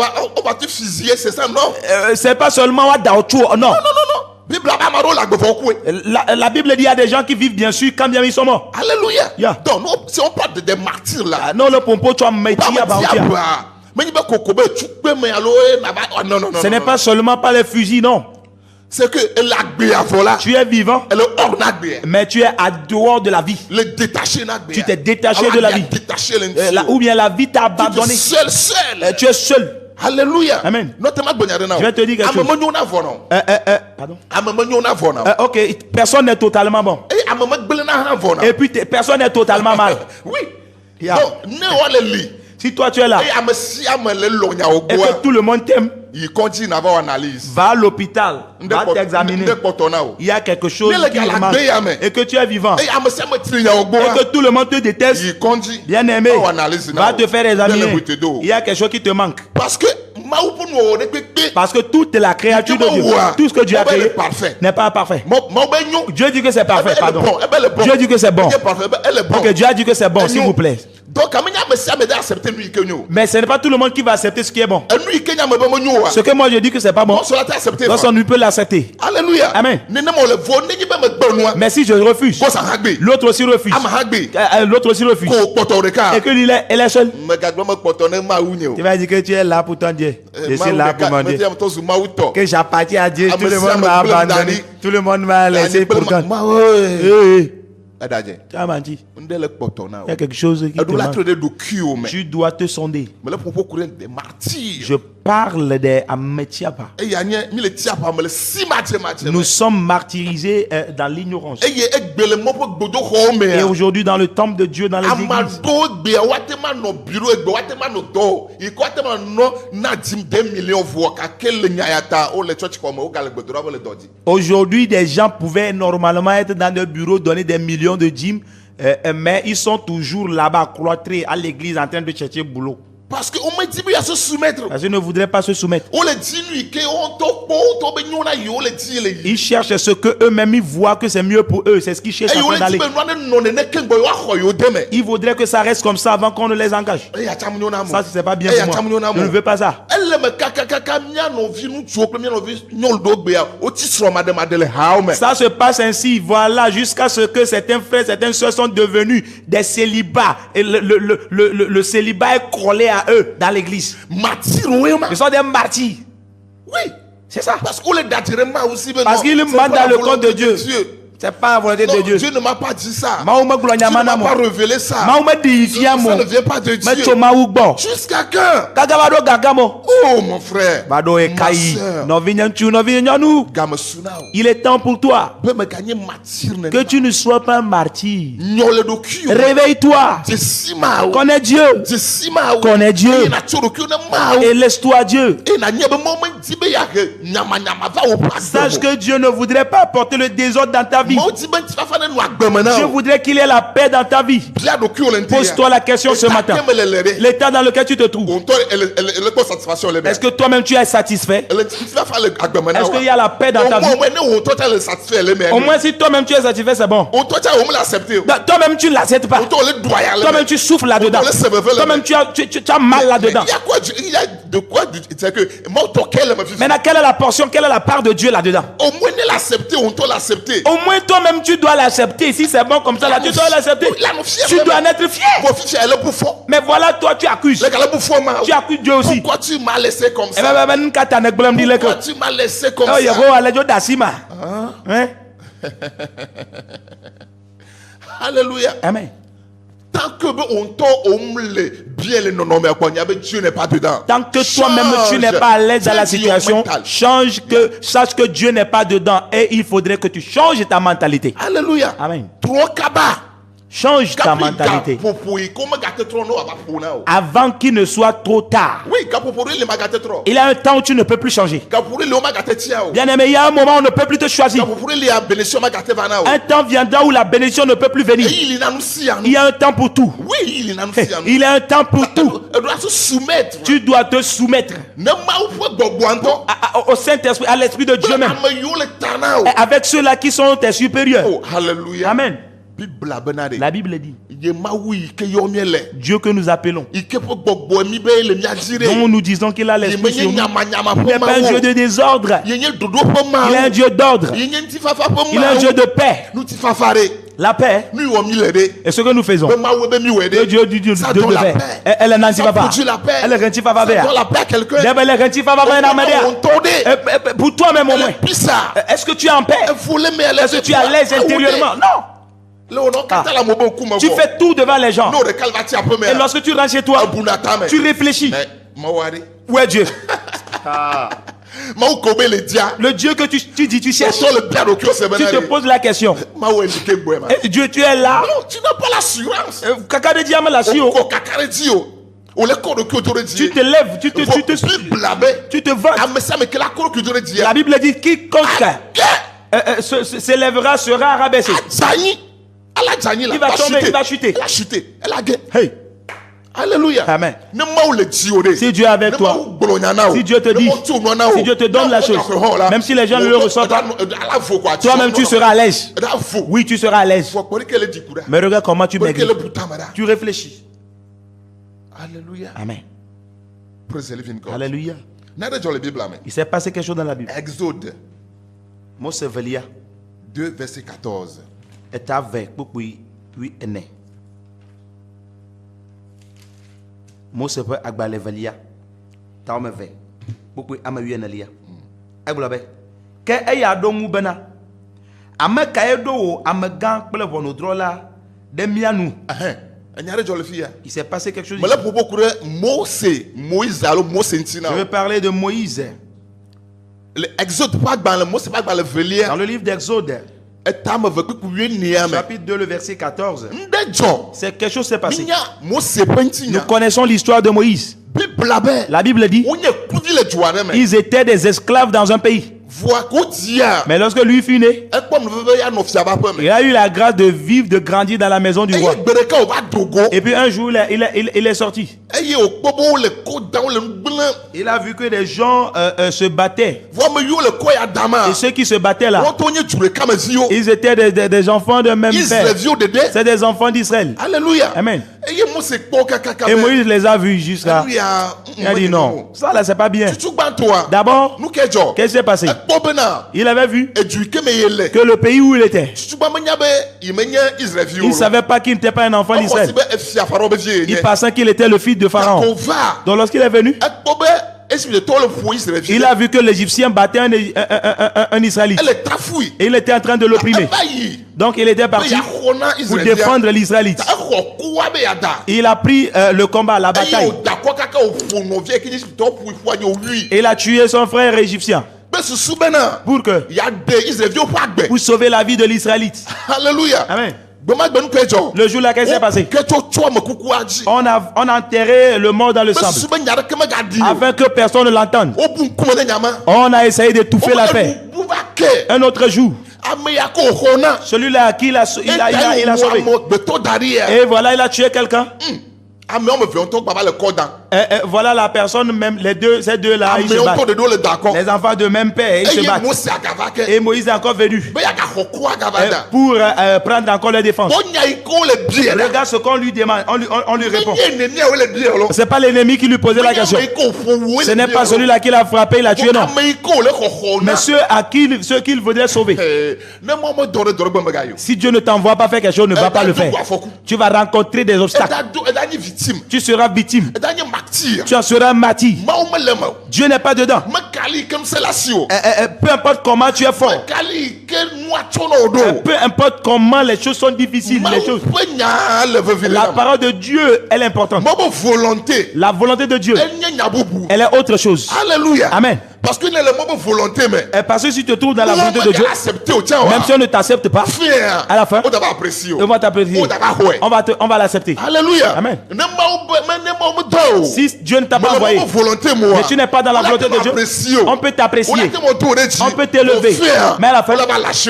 va te fusiller, c'est ça, non? C'est pas seulement non. La Bible dit qu'il y a des gens qui vivent bien sûr quand bien ils sont morts. Alléluia. Yeah. Donc, si on parle des martyrs là. Non, le pompo, tu as ce n'est pas seulement par les fusils, non. C'est que tu es vivant, mais tu es à dehors de la vie. Tu t'es détaché de la vie. Ou bien la vie t'a abandonné. Tu es seul. Alléluia. Amen. Je vais te dire quelque chose. Pardon. Ok, personne n'est totalement bon. Et puis personne n'est totalement mal. Oui. Yeah. Donc, Si toi tu es là eye ame si ame le lɔ et nyawo que gbɔa tout le monde t'aime, yi kɔdzi na va wɔ analyse va à l'hôpital, va t'examiner. nde kpɔtɔ na o Il y a quelque chose Ne le qui gars la manque paix, amen. et que tu es vivant. eye ame si ame tiri nyawo Et gbɔa que tout le monde te déteste. yi kɔdzi Bien-aimé, va wɔ analyse na va o te faire Ne le examiner. wite do o Il y a quelque chose qui te manque. parce que mawu ƒe nuwɔwɔ ɖe kpekpe Parce que toute la créature de Dieu, tout ce que Dieu a créé n'est pas parfait. mawu be nyo Dieu dit que c'est parfait, Elle est pardon. bon, elle est bon. Dieu dit que c'est bon. Elle est parfait, elle est bon. Ok, Dieu a dit que c'est bon, Elle s'il nous- vous plaît. donc ame nya ame si ame de accepter nu yi ke nyo Mais ce n'est pas tout le monde qui va accepter ce qui est bon. enu yi ke nya ame be me nyo wa Ce que moi je dis que c'est pas bon, on sera accepter personne ne peut l'accepter. alléluia Amen. nenema le vo ne be me gbe nua Mais si je refuse, ko sa ha gbe l'autre aussi refuse. ama ha gbe L'autre aussi refuse. ko kpɔtɔ ɖeka Et que lui, elle est seule. me gagbe me kpɔtɔ ne mawu nye o Tu vas dire que tu es là pour ton Dieu. Je suis là pour mon Dieu. me to zu mawu tɔ Que j'appartiens à Dieu. Ah, Tout le mais monde ça m'a me plaît abandonné. d'aller. Tout le monde m'a laissé pour quand. mawu ɛdadze Tu as menti. nde le kpɔtɔ na Il y a o quelque chose qui te eɖo la manque. tro ɖe ɖokuiwo me Tu dois te sonder. me le ƒoƒo ku ɖe de martyr Je parle des Ametiapa. eye anye mi le tiapa me le si matse Nous sommes martyrisés dans l'ignorance. eye egbe le mɔ ƒe gbodoxɔwo Et mea aujourd'hui, dans le temple de Dieu, dans les églises, amaɖowo gbea woate ma nɔ biro egbe woate ma nɔ dɔ o yi ko woate ma nɔ na dim 2 millions voix gake le nya ya ta wole tsɔtsi xɔ me wogale gbedoɖa be le dɔ dzi aujourd'hui, des gens pouvaient normalement être dans le bureau, donner des millions de dîmes, mais ils sont toujours là-bas, cloîtrés à l'église, en train de chercher boulot. parce que wome di be ya se soumettre Parce qu'ils ne voudraient pas se soumettre. wole di nu yi ke woŋtɔ kpɔ wotɔ be nyo na yi wole di le yi Ils cherchent ce que eux-mêmes ils voient que c'est mieux pour eux. C'est ce qu'ils cherchent eye en wole train di d'aller. be nua ne nɔ nene ke gbɔ woaxɔ yi wo de me Ils voudraient que ça reste comme ça avant qu'on ne les engage. eya tsam nyo na mo Ça, c'est pas bien eya pour tsam nyo na moi. Je ne mo veux pas ça. ele me kakakaka mia nɔvi ŋutsuwo kple mia nɔvi nyɔnu ɖewo gbea wotsi srɔ̃maɖemaɖe le hawo me Ça se passe ainsi, voilà, jusqu'à ce que certains frères, certaines soeurs sont devenus des célibats. Et le célibat est collé à eux dans l'église. martyrowe ma Ils sont des martyrs. oui C'est ça. parce que wole dadere ma aussi be Parce non, qu'il c'est demande pas dans la le compte de volonté Dieu. C'est pas la volonté Non, de Dieu. Dieu ne m'a pas dit ça. Mahoma Dieu ne m'a pas révélé ça. Mahoma diifia mo. Ça ne vient pas de Dieu. Mais choma ugbo. Jusqu'à quand? Kagabado gagamo. Oh mon frère. Bado ma ekai. sœur. Novinyanchu novinyanu. Gamesunao. Il est temps pour toi Peut me gagner martyr. que tu ne sois pas un martyr. Nyole do kio. Réveille-toi. Jesima. Connais Dieu. Jesima. Connais Dieu. Et na toro kio na mao. Et laisse-toi Dieu. Et na nyebe moment dibe ya ke nyama nyama va au pas. Sache que Dieu ne voudrait pas apporter le désordre dans ta vie. Mo dibe ti fa fa no agbemena. Dieu voudrait qu'il ait la paix dans ta vie. Bia do kio le ntia. Pose-toi la question ce matin. L'état dans lequel tu te trouves. On toi elle pas satisfaction le. Est-ce que toi-même tu es satisfait? Est-ce qu'il y a la paix dans ta vie? Au moins si toi-même tu es satisfait, c'est bon. Toi-même tu ne l'acceptes pas. Toi-même tu souffres là-dedans. Toi-même tu as mal là-dedans. Il y a de quoi c'est que maintenant quelle est la portion, quelle est la part de Dieu là-dedans? Au moins l'accepter, on doit l'accepter. Au moins toi-même tu dois l'accepter. Si c'est bon comme ça là, tu dois l'accepter. Tu dois en être fier. Mais voilà, toi tu accuses. Tu accuses Dieu aussi. Pourquoi tu m'as laissé comme ça? Pourquoi tu m'as laissé comme ça? Hein? Alléluia. Amen. Tant que Dieu n'est pas dedans. Tant que toi-même tu n'es pas à l'aise dans la situation, sache que Dieu n'est pas dedans et il faudrait que tu changes ta mentalité. Alléluia. Amen. Trop kaba. Change ta mentalité avant qu'il ne soit trop tard. Il y a un temps où tu ne peux plus changer. Bien aimé, il y a un moment où on ne peut plus te choisir. Un temps viendra où la bénédiction ne peut plus venir. Il y a un temps pour tout. Il y a un temps pour tout. Tu dois te soumettre au Saint-Esprit, à l'Esprit de Dieu même. Avec ceux-là qui sont tes supérieurs. Amen. La Bible dit Dieu que nous appelons, dont nous disons qu'il a l'esprit sur nous, il n'est pas un Dieu de désordre, il est un Dieu d'ordre, il est un Dieu de paix. La paix est ce que nous faisons. Le Dieu de paix. Elle est nanti papa. Elle est renti papa. Elle est renti papa. Pour toi-même au moins. Est-ce que tu es en paix? Est-ce que tu es à l'aise intérieurement? Non. Tu fais tout devant les gens. Et lorsque tu rentres chez toi, tu réfléchis. Où est Dieu? Le Dieu que tu dis, tu cherches. Tu te poses la question. Et Dieu, tu es là. Non, tu n'as pas l'assurance. Kaka de diamant là-dessus. O le corps de culture dit. Tu te lèves, tu te vends. La Bible dit quiconque s'élèvera sera rabaissé. Il va tomber, il va chuter. Hey. Alléluia. Amen. Si Dieu est avec toi, si Dieu te dit, si Dieu te donne la chose, même si les gens ne le ressentent pas, toi-même tu seras à l'aise. Oui, tu seras à l'aise. Mais regarde comment tu maigris. Tu réfléchis. Alléluia. Amen. Praise the living God. Alléluia. Il s'est passé quelque chose dans la Bible. Exode Mose velia 2, verset 14. est avec puis est né. Mose peut agbale velia. Ta me ve. Puis ama wi na lia. Eglobe. Ke eya do mu bena. Ame kaedo wo amegan kple vonodrola de mianu. Il s'est passé quelque chose. Je vais parler de Moïse. Dans le livre d'Exode, chapitre 2, le verset 14, c'est quelque chose s'est passé. Nous connaissons l'histoire de Moïse. La Bible dit ils étaient des esclaves dans un pays. Mais lorsque lui fut né, il a eu la grâce de vivre, de grandir dans la maison du roi. Et puis un jour, il est sorti. Il a vu que les gens se battaient. Et ceux qui se battaient là, ils étaient des enfants de même père. C'est des enfants d'Israël. Alléluia. Amen. Et Moïse les a vus jusqu'à... Il a dit non, ça là c'est pas bien. D'abord, qu'est-ce qui s'est passé? Il avait vu que le pays où il était, il ne savait pas qu'il n'était pas un enfant d'Israël. Il pensait qu'il était le fils de Pharaon. Donc lorsqu'il est venu, il a vu que l'Égyptien battait un Israélite. Et il était en train de l'opprimer. Donc il était parti pour défendre l'Israélite. Il a pris le combat, la bataille. Et il a tué son frère égyptien. Pour sauver la vie de l'Israélite. Alléluia. Amen. Le jour là, qu'est-ce qui s'est passé? On a enterré le mort dans le sable afin que personne ne l'entende. On a essayé d'étouffer l'affaire. Un autre jour, celui-là à qui il a sauvé. Et voilà, il a tué quelqu'un. Voilà la personne, même ces deux-là, ils se battent. Les enfants de même père, ils se battent. Et Moïse est encore venu pour prendre encore la défense. Regarde ce qu'on lui demande, on lui répond. C'est pas l'ennemi qui lui posait la question. Ce n'est pas celui-là qui l'a frappé, il l'a tué, non. Mais ceux qu'il voudrait sauver. Si Dieu ne t'envoie pas faire quelque chose, ne va pas le faire. Tu vas rencontrer des obstacles. Tu seras victime. Tu en seras martyr. Dieu n'est pas dedans. Peu importe comment tu es fort. Peu importe comment les choses sont difficiles. La parole de Dieu, elle est importante. La volonté de Dieu, elle est autre chose. Alléluia. Amen. Parce que parce que si tu te trouves dans la volonté de Dieu, même si on ne t'accepte pas, à la fin, on va t'apprécier. On va l'accepter. Alléluia. Amen. Si Dieu ne t'a pas envoyé, mais tu n'es pas dans la volonté de Dieu, on peut t'apprécier, on peut t'élever, mais à la fin,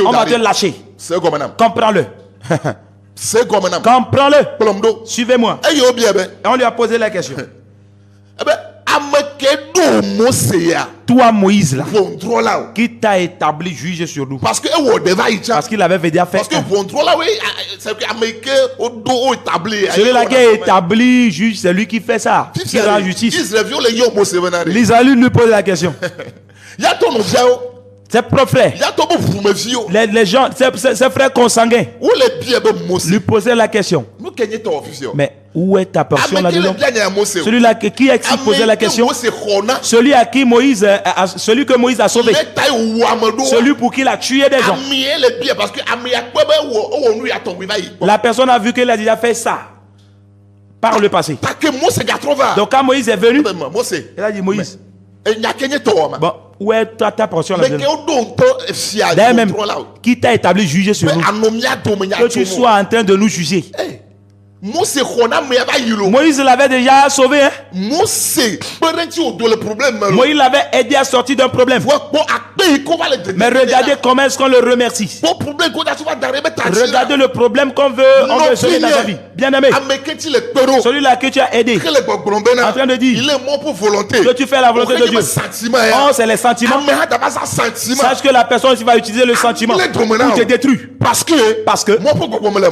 on va te lâcher. Comprends-le. Comprends-le. Suivez-moi. Et on lui a posé la question. Toi Moïse là, qui t'a établi juge sur nous, parce qu'il avait déjà fait celui-là qui est établi juge, c'est lui qui fait ça, qui rend justice. L'Israël lui pose la question. Ses propres frères, les gens, ses frères consanguins lui posaient la question. Mais où est ta portion là-dedans? Celui-là qui a posé la question, celui à qui Moïse, celui que Moïse a sauvé, celui pour qui il a tué des gens. La personne a vu qu'il a déjà fait ça par le passé. Donc quand Moïse est venu, il a dit Moïse, bon, où est ta portion là-dedans? D'ailleurs même, qui t'a établi juger sur nous? Que tu sois en train de nous juger. Mose khona me ba yilo. Moïse l'avait déjà sauvé. Hein? Mose parenti au do le problème. Moïse l'avait aidé à sortir d'un problème. Bon akpe ko va le. Mais regardez comment est-ce qu'on le remercie. Bon problème ko da so va darebe ta. Regardez le problème qu'on veut sauver dans sa vie. Bien aimé. Ameketi le pero. Celui-là que tu as aidé. En train de dire. Il est mort pour volonté. Que tu fais la volonté de Dieu. Oh, c'est les sentiments. Sache que la personne aussi va utiliser le sentiment pour te détruire. Parce que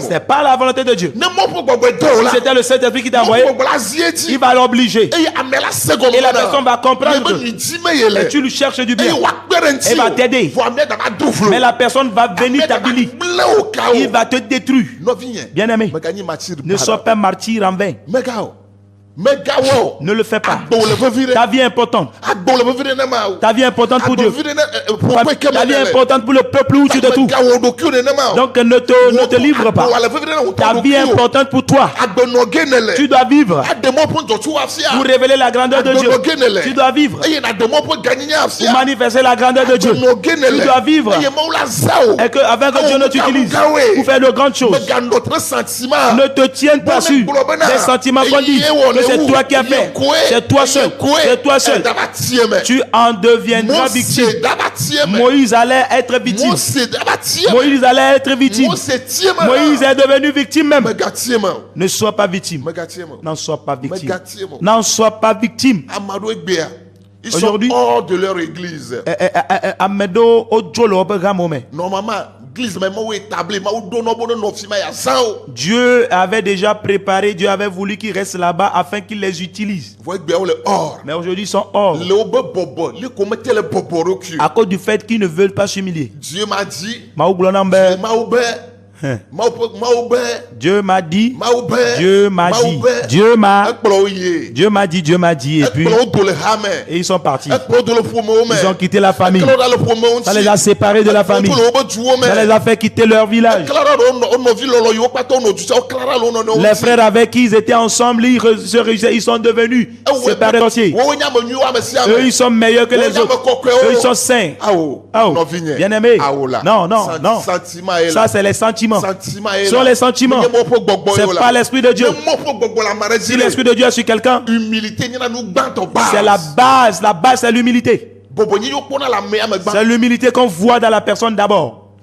c'est pas la volonté de Dieu. Si c'était le Saint-Esprit qui t'a envoyé, il va l'obliger. Et la personne va comprendre que tu lui cherches du bien. Il va t'aider. Mais la personne va venir t'habiliter. Il va te détruire. Bien aimé, ne sois pas martyr en vain. Ne le fais pas. Ta vie est importante. Ta vie est importante pour Dieu. Ta vie est importante pour le peuple où tu te trouves. Donc ne te livre pas. Ta vie est importante pour toi. Tu dois vivre pour révéler la grandeur de Dieu. Tu dois vivre pour manifester la grandeur de Dieu. Tu dois vivre et que, afin que Dieu ne t'utilise pour faire de grandes choses. Ne te tienne pas sur des sentiments qu'on dit que c'est toi qui as fait. C'est toi seul. C'est toi seul. Tu en deviendras victime. Moïse allait être victime. Moïse allait être victime. Moïse est devenu victime même. Ne sois pas victime. N'en sois pas victime. N'en sois pas victime. Ils sont hors de leur église. Normalement, Dieu avait déjà préparé, Dieu avait voulu qu'ils restent là-bas afin qu'ils les utilisent. Mais aujourd'hui, ils sont hors. À cause du fait qu'ils ne veulent pas s'humilier. Dieu m'a dit, Dieu m'a dit, Dieu m'a dit, et puis et ils sont partis. Ils ont quitté la famille. Ça les a séparés de la famille. Ça les a fait quitter leur village. Les frères avec qui ils étaient ensemble, ils sont devenus séparés entiers. Eux, ils sont meilleurs que les autres. Eux, ils sont saints. Bien aimé. Non. Ça, c'est les sentiments. Ce sont les sentiments. C'est pas l'esprit de Dieu. Si l'esprit de Dieu est sur quelqu'un, c'est la base. La base, c'est l'humilité. C'est l'humilité qu'on voit dans la personne d'abord.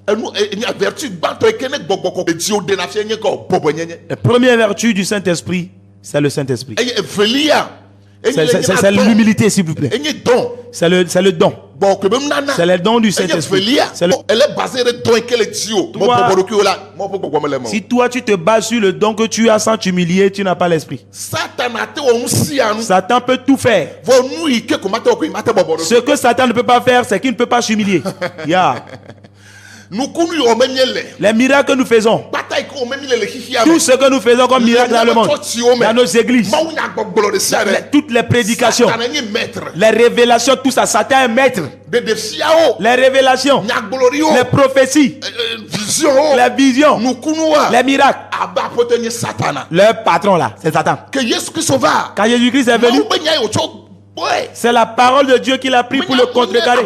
La première vertu du Saint-Esprit, c'est le Saint-Esprit. C'est l'humilité, s'il vous plaît. C'est le don. C'est le don du Saint-Esprit. Si toi tu te bases sur le don que tu as sans t'humilier, tu n'as pas l'esprit. Satan peut tout faire. Ce que Satan ne peut pas faire, c'est qu'il ne peut pas s'humilier. Les miracles que nous faisons, tout ce que nous faisons comme miracle dans le monde, dans nos églises, toutes les prédications, les révélations, tout ça, Satan est maître. Les révélations, les prophéties, les visions, les miracles, leur patron là, c'est Satan. Quand Jésus-Christ est venu, c'est la parole de Dieu qu'il a pris pour le contrecarrer.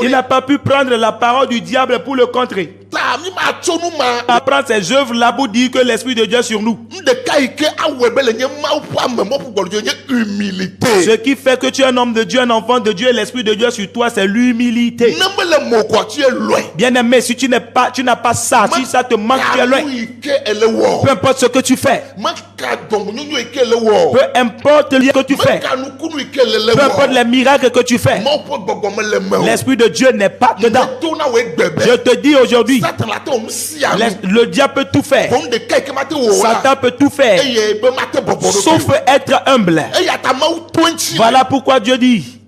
Il n'a pas pu prendre la parole du diable pour le contrer. Apprendre ces œuvres là pour dire que l'esprit de Dieu est sur nous. Ce qui fait que tu es un homme de Dieu, un enfant de Dieu, et l'esprit de Dieu est sur toi, c'est l'humilité. Bien aimé, si tu n'as pas ça, si ça te manque, tu es loin. Peu importe ce que tu fais, peu importe ce que tu fais, peu importe les miracles que tu fais, l'esprit de Dieu n'est pas dedans. Je te dis aujourd'hui, le diable peut tout faire. Satan peut tout faire, sauf être humble. Voilà pourquoi Dieu dit,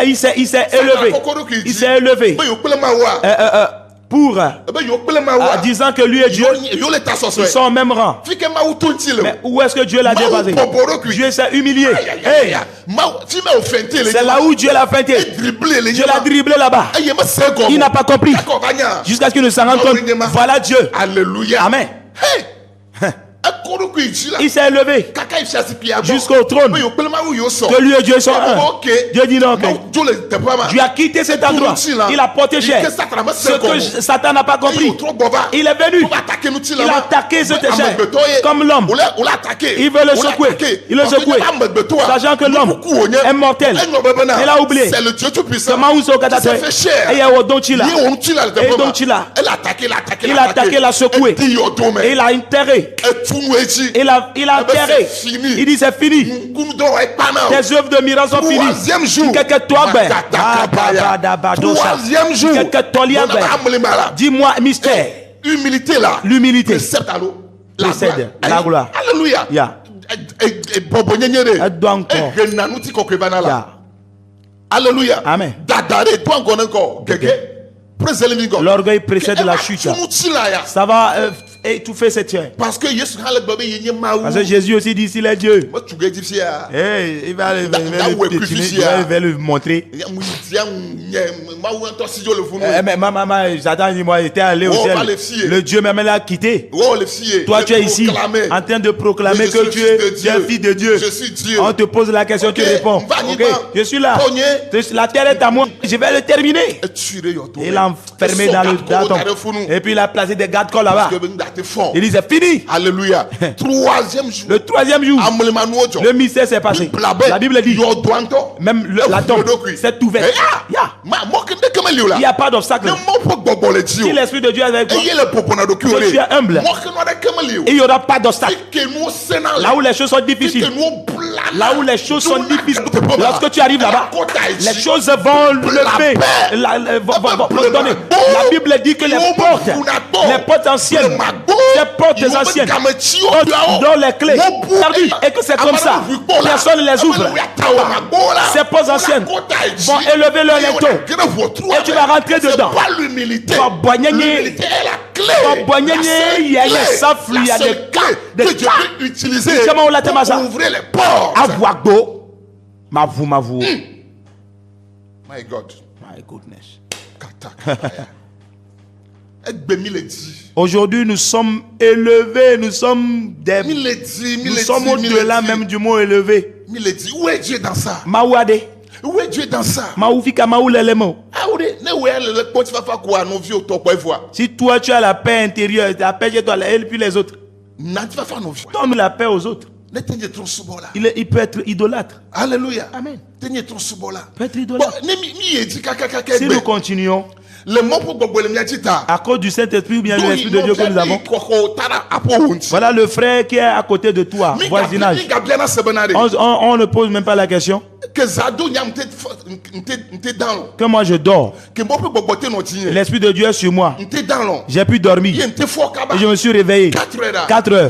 il s'est élevé pour disant que lui et Dieu, ils sont au même rang. Mais où est-ce que Dieu l'a dépassé? Dieu s'est humilié. C'est là où Dieu l'a feinté. Dieu l'a dribblé là-bas. Il n'a pas compris jusqu'à ce qu'il ne s'en rende compte. Voilà Dieu. Alléluia. Amen. Il s'est élevé jusqu'au trône. Que lui et Dieu sont un. Dieu dit non, ok. Dieu a quitté cet endroit. Il a porté cher. Ce que Satan n'a pas compris. Il est venu. Il a attaqué cet cher comme l'homme. Il veut le secouer. Il le secoue. Sachant que l'homme est mortel. Il a oublié. C'est le Dieu tout-puissant. Il s'est fait cher. Et il a attaqué, il a secoué. Et il a enterré. Il a enterré. Il dit c'est fini. Tes œuvres de miracles sont finies. Troisième jour. Dis-moi mystère. Humilité là. L'humilité précède la gloire. Alléluia. Yeah. Alléluia. Amen. L'orgueil précède la chute. Ça va étouffer cette chair. Parce que Jésus aussi dit s'il est Dieu. Il va le montrer. Mais maman, j'attends, moi, j'étais allé au ciel. Le Dieu même l'a quitté. Toi, tu es ici en train de proclamer que tu es un fils de Dieu. On te pose la question, tu réponds. Ok, je suis là. La terre est à moi. Je vais le terminer. Il l'a enfermé dans le daton. Et puis il a placé des gardes-corps là-bas. Il dit c'est fini. Alléluia. Le troisième jour, le mystère s'est passé. La Bible dit même la tombe s'est ouverte. Il n'y a pas d'obstacle. Si l'Esprit de Dieu est avec toi, que tu es humble, il n'y aura pas d'obstacle. Là où les choses sont difficiles, lorsque tu arrives là-bas, les choses vont lever, vont donner. La Bible dit que les portes anciennes, ces portes anciennes, dont les clés perdues, et que c'est comme ça, personne ne les ouvre. Ces portes anciennes vont élever leur linteau, et tu vas rentrer dedans. L'humilité est la clé. Il y a des clés que Dieu peut utiliser pour ouvrir les portes. My God. My goodness. Aujourd'hui, nous sommes élevés, nous sommes au-delà même du mot élevé. Où est Dieu dans ça? Où est Dieu dans ça? Si toi tu as la paix intérieure, la paix chez toi, et puis les autres, donne la paix aux autres. Il peut être idolâtre. Alléluia. Amen. Peut être idolâtre. Si nous continuons, à cause du Saint-Esprit ou bien de l'Esprit de Dieu que nous avons, voilà le frère qui est à côté de toi, voisinage. On ne pose même pas la question que moi je dors. L'Esprit de Dieu est sur moi. J'ai pu dormir et je me suis réveillé 4 heures.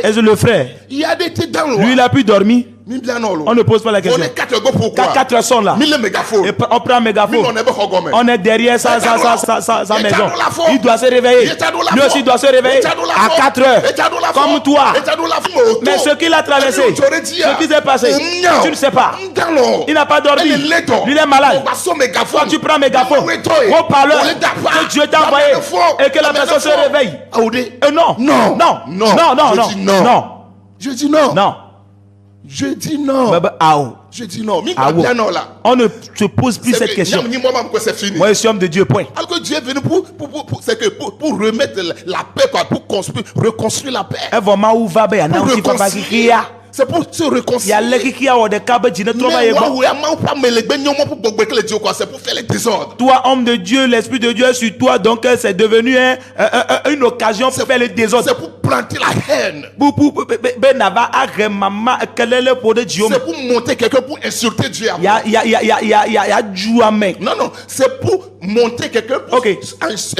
Et le frère, lui il a pu dormir. On ne pose pas la question. 4 heures sont là. Et on prend un mégaphone. On est derrière sa maison. Il doit se réveiller. Lui aussi doit se réveiller à 4 heures. Comme toi. Mais ce qu'il a traversé, ce qui s'est passé, tu ne sais pas. Il n'a pas dormi. Lui il est malade. Quand tu prends un mégaphone, on parle que Dieu t'a envoyé et que la personne se réveille. Non. Je dis non. Non. Je dis non. Je dis non. On ne se pose plus cette question. Moi, je suis homme de Dieu, point. Alors que Dieu est venu pour remettre la paix, pour reconstruire la paix. C'est pour se réconcilier. C'est pour faire les désordres. Toi, homme de Dieu, l'Esprit de Dieu est sur toi, donc c'est devenu une occasion pour faire le désordre. C'est pour planter la haine. C'est pour monter quelqu'un pour insulter Dieu. Non, c'est pour monter quelqu'un pour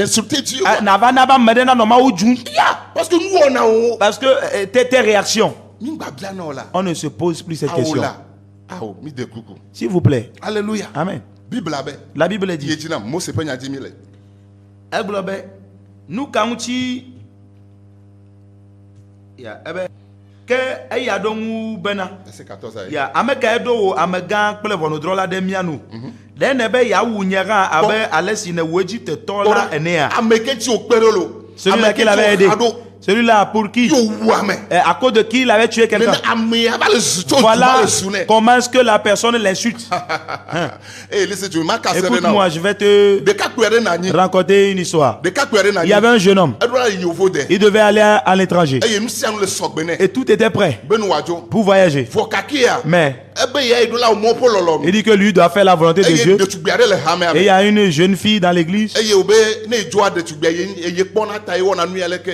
insulter Dieu. Parce que nous on a. Parce que tes réactions. On ne se pose plus cette question. S'il vous plaît. Alléluia. Amen. La Bible dit. Nous quand que eya do ŋu bena ya ameka edo amega kple ʋɔnudrɔ̃la ɖe mia nu ɖe ne be yawu nye hã abe ale si ne wo Egypte tɔ la enea celui-là qui l'avait aidé Celui-là pour qui? Yo wame. À cause de qui il avait tué quelqu'un. Voilà Voilà comment est-ce que la personne l'insulte. Hey, listen to me. Écoute-moi, je vais te raconter une histoire. Il y avait un jeune homme. Il devait aller à l'étranger. Et tout était prêt pour voyager. Mais il dit que lui doit faire la volonté de Dieu. Et il y a une jeune fille dans l'église.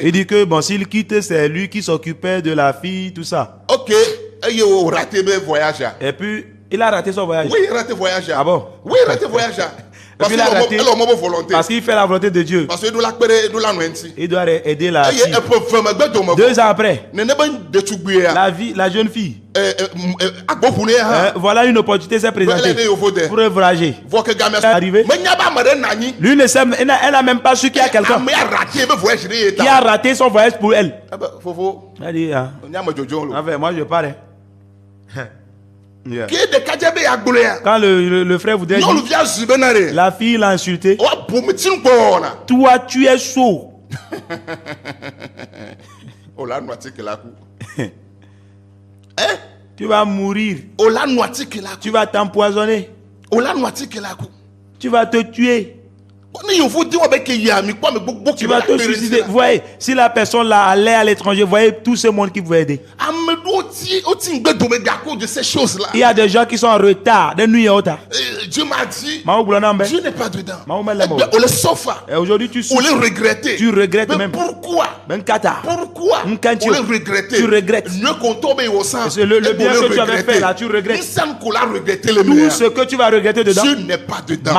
Il dit que bon, s'il quitte, c'est lui qui s'occupait de la fille, tout ça. Ok. Et puis, il a raté son voyage. Oui, il a raté voyage. Ah bon? Oui, il a raté voyage. Et puis il a raté parce qu'il fait la volonté de Dieu. Il doit aider la fille. 2 ans après, la jeune fille, voilà une opportunité s'est présentée pour voyager. Arrivé. Lui ne sait, elle n'a même pas su qu'il y a quelqu'un qui a raté son voyage pour elle. Elle dit, enfin, moi je pars. Yeah. Quand le frère voudrait dire, la fille l'a insulté. Toi, tu es sourd. Tu vas mourir. Tu vas t'empoisonner. Tu vas te tuer. Tu vas te suicider. Vous voyez, si la personne là allait à l'étranger, vous voyez tout ce monde qui vous aide. Il y a des gens qui sont en retard, de nuit et autres. Dieu m'a dit, Dieu n'est pas dedans. On le souffre. Et aujourd'hui tu souffres. On le regrette. Tu regrettes mais même. Pourquoi? Pourquoi? On le regrette. Tu regrettes. Le bien que tu avais fait là, tu regrettes. Tout ce que tu vas regretter dedans. Dieu n'est pas dedans.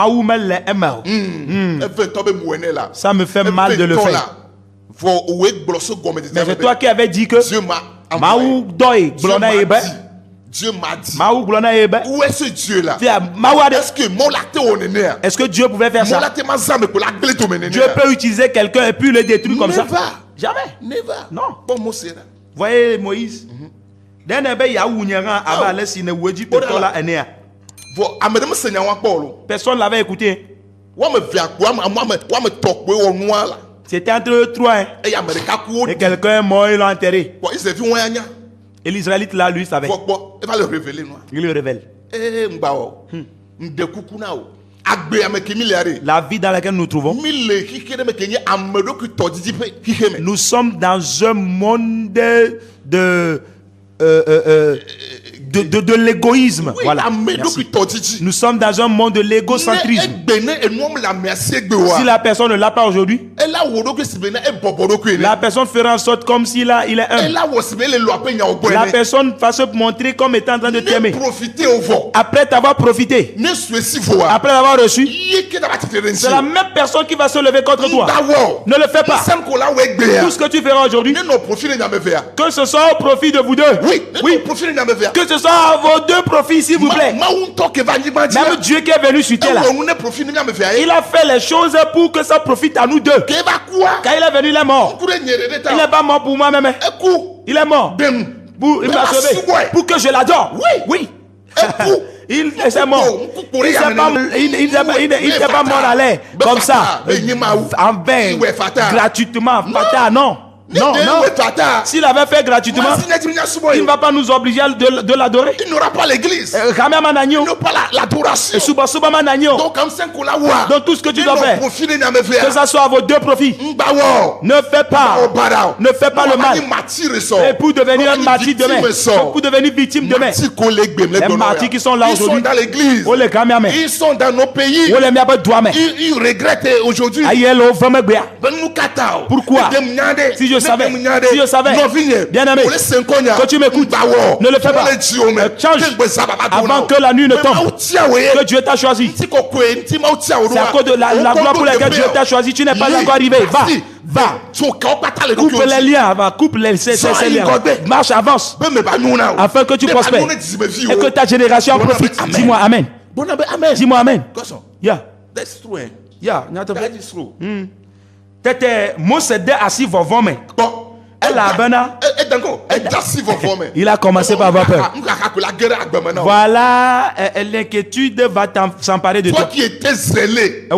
Ça me fait mal de le faire. Mais c'est toi qui avais dit que Dieu m'a dit. Où est ce Dieu-là? Est-ce que Dieu pouvait faire ça? Dieu peut utiliser quelqu'un et puis le détruire comme ça? Jamais. Non. Voyez Moïse. Personne ne l'avait écouté. C'était entre eux trois. Et quelqu'un est mort, il l'a enterré. Et l'Israélite là, lui, savait. Il le révèle. La vie dans laquelle nous nous trouvons, nous sommes dans un monde de l'égoïsme. Oui, voilà. Nous sommes dans un monde de l'égocentrisme. Si la personne ne l'a pas aujourd'hui, la personne fera en sorte comme s'il il est un. La personne va se montrer comme étant en train de t'aimer. Après t'avoir profité, après l'avoir reçu, c'est la même personne qui va se lever contre toi. Ne le fais pas. Tout ce que tu feras aujourd'hui, que ce soit au profit de vous deux. Oui. Que ce soit à vos deux profits, s'il vous plaît. Même Dieu qui est venu sur terre là, il a fait les choses pour que ça profite à nous deux. Quand il est venu, il est mort. Il n'est pas mort pour moi-même. Il est mort. Il m'a sauvé pour que je l'adore. Oui. Il est mort. Il n'est pas mort à l'air comme ça. En vain. Gratuitement. Non. Non. S'il avait fait gratuitement, il ne va pas nous obliger de l'adorer. Il n'aura pas l'église. Il n'aura pas l'adoration. Donc tout ce que tu dois faire, que ça soit à vos deux profits, ne fais pas le mal. Et pour devenir un martyr demain, pour devenir victime demain, les martyrs qui sont là aujourd'hui, ils sont dans nos pays. Ils regrettent aujourd'hui. Pourquoi? Si je savais, bien aimé, que tu m'écoutes, ne le fais pas. Change avant que la nuit ne tombe. Que Dieu t'a choisi. C'est à cause de la gloire pour laquelle Dieu t'a choisi. Tu n'es pas encore arrivé. Va. Coupe les liens. Coupe ces liens. Marche, avance. Afin que tu prospères. Et que ta génération profite. Dis-moi Amen. Dis-moi Amen. That's true. That is true. Tete Mosede assis vovome. Il a commencé par avoir peur. Voilà, l'inquiétude va s'emparer de toi. Toi qui étais zélé. Quand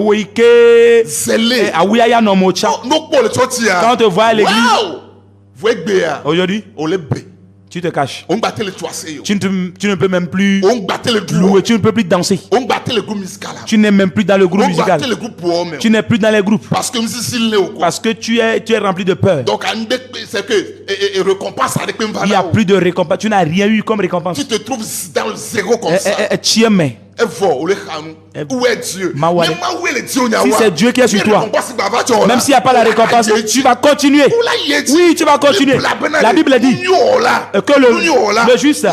on te voit à l'église, Vous êtes Aujourd'hui, on les bé. tu te caches. On battait les toises. Tu ne peux même plus On battait le louer, groupe. tu ne peux plus danser. On battait le groupe musical. Tu n'es même plus dans le groupe On musical. battait le groupe pour hommes. Tu n'es plus dans les groupes. Parce que nous sommes là. Parce que tu es rempli de peur. Donc, c'est que et récompense avec un Il n'y a plus de récompense. Tu n'as rien eu comme récompense. Tu te trouves dans le zéro comme ça. Tu aimes. Où est Dieu? Mawale. Même où est le Dieu? Si c'est Dieu qui est sur toi, même s'il n'y a pas la récompense, tu vas continuer. Oui, tu vas continuer. La Bible dit que le juste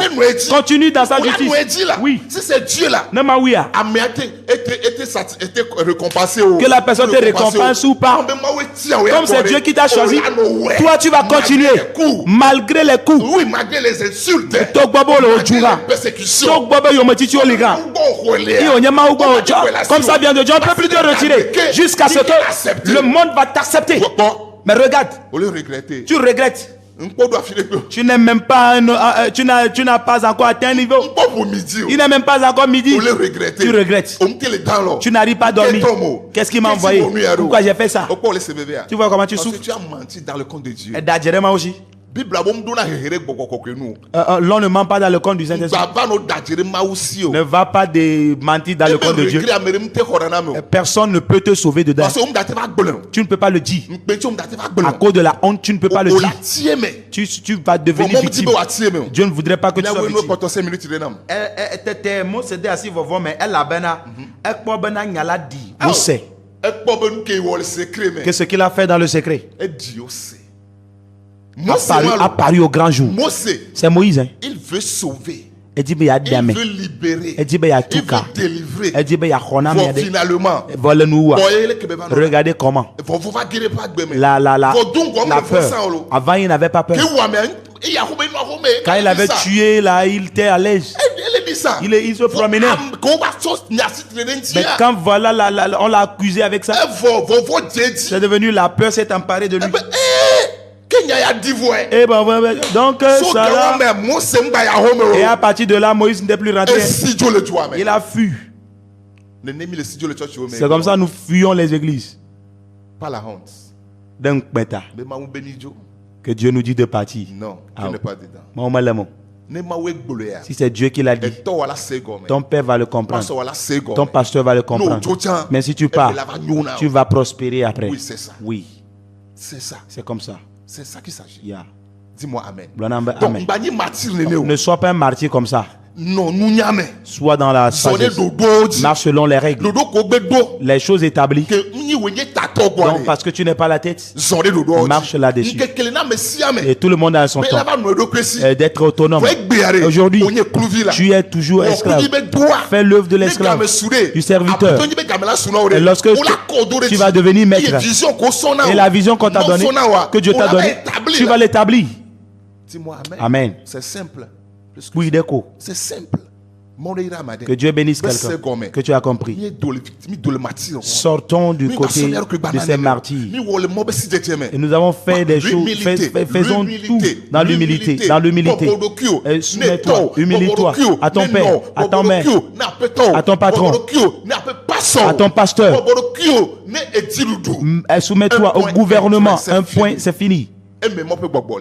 continue dans sa justice. Oui. Si c'est Dieu là, Nemaouia. était récompensé. Que la personne te récompense ou pas. Comme c'est Dieu qui t'a choisi, toi tu vas continuer. Malgré les coups. Oui, malgré les insultes. Malgré les persécutions. Comme ça vient de Dieu, on ne peut plus te retirer jusqu'à ce que le monde va t'accepter. Mais regarde, tu regrettes. Tu n'es même pas tu n'as pas encore atteint un niveau. Il n'est même pas encore midi. Tu regrettes. Tu n'arrives pas à dormir. Qu'est-ce qui m'a envoyé? Pourquoi j'ai fait ça? Tu vois comment tu souffres? Tu as menti dans le compte de Dieu. L'on ne ment pas dans le compte du Saint-Esprit. Ne va pas mentir dans le compte de Dieu. Personne ne peut te sauver dedans. Tu ne peux pas le dire. À cause de la honte, tu ne peux pas le dire. Tu vas devenir victime. Dieu ne voudrait pas que tu sois victime. Vous savez que ce qu'il a fait dans le secret a paru au grand jour. C'est Moïse. Hein? Il veut sauver. Il dit, il veut libérer. Il veut délivrer. Il dit, finalement, regardez comment la peur. Avant, il n'avait pas peur. Quand il avait tué, là, il était à l'aise. Il se promenait. Mais quand voilà, on l'a accusé avec ça, c'est devenu la peur s'est emparée de lui. Et donc ça là, et à partir de là, Moïse n'était plus rentré. Il a fui. C'est comme ça nous fuyons les églises. Pas la honte. Donc que Dieu nous dit de partir. Non, tu n'es pas dedans. Si c'est Dieu qui l'a dit, ton père va le comprendre, ton pasteur va le comprendre. Mais si tu pars, tu vas prospérer après. Oui, c'est ça. Oui, c'est ça. C'est comme ça. C'est ça qui s'agit. Yeah. Dis-moi amen. Donc, ne sois pas un martyr comme ça. Non, nous sois dans la sagesse. Marche selon les règles, les choses établies. Donc, parce que tu n'es pas la tête, marche là-dessus. Et tout le monde a son temps d'être autonome. Aujourd'hui, tu es toujours esclave. Fais l'œuvre de l'esclave, du serviteur. Et lorsque tu vas devenir maître, et la vision qu'on t'a donnée, que Dieu t'a donnée, tu vas l'établir. Amen. C'est simple. Oui, d'accord. C'est simple. Que Dieu bénisse quelqu'un que tu as compris. Sortons du côté de ces martyrs. Et nous avons fait des choses. Faisons tout dans l'humilité. Dans l'humilité. Soumets-toi, humilie-toi à ton père, à ta mère, à ton patron, à ton pasteur. Soumets-toi au gouvernement. Un point, c'est fini.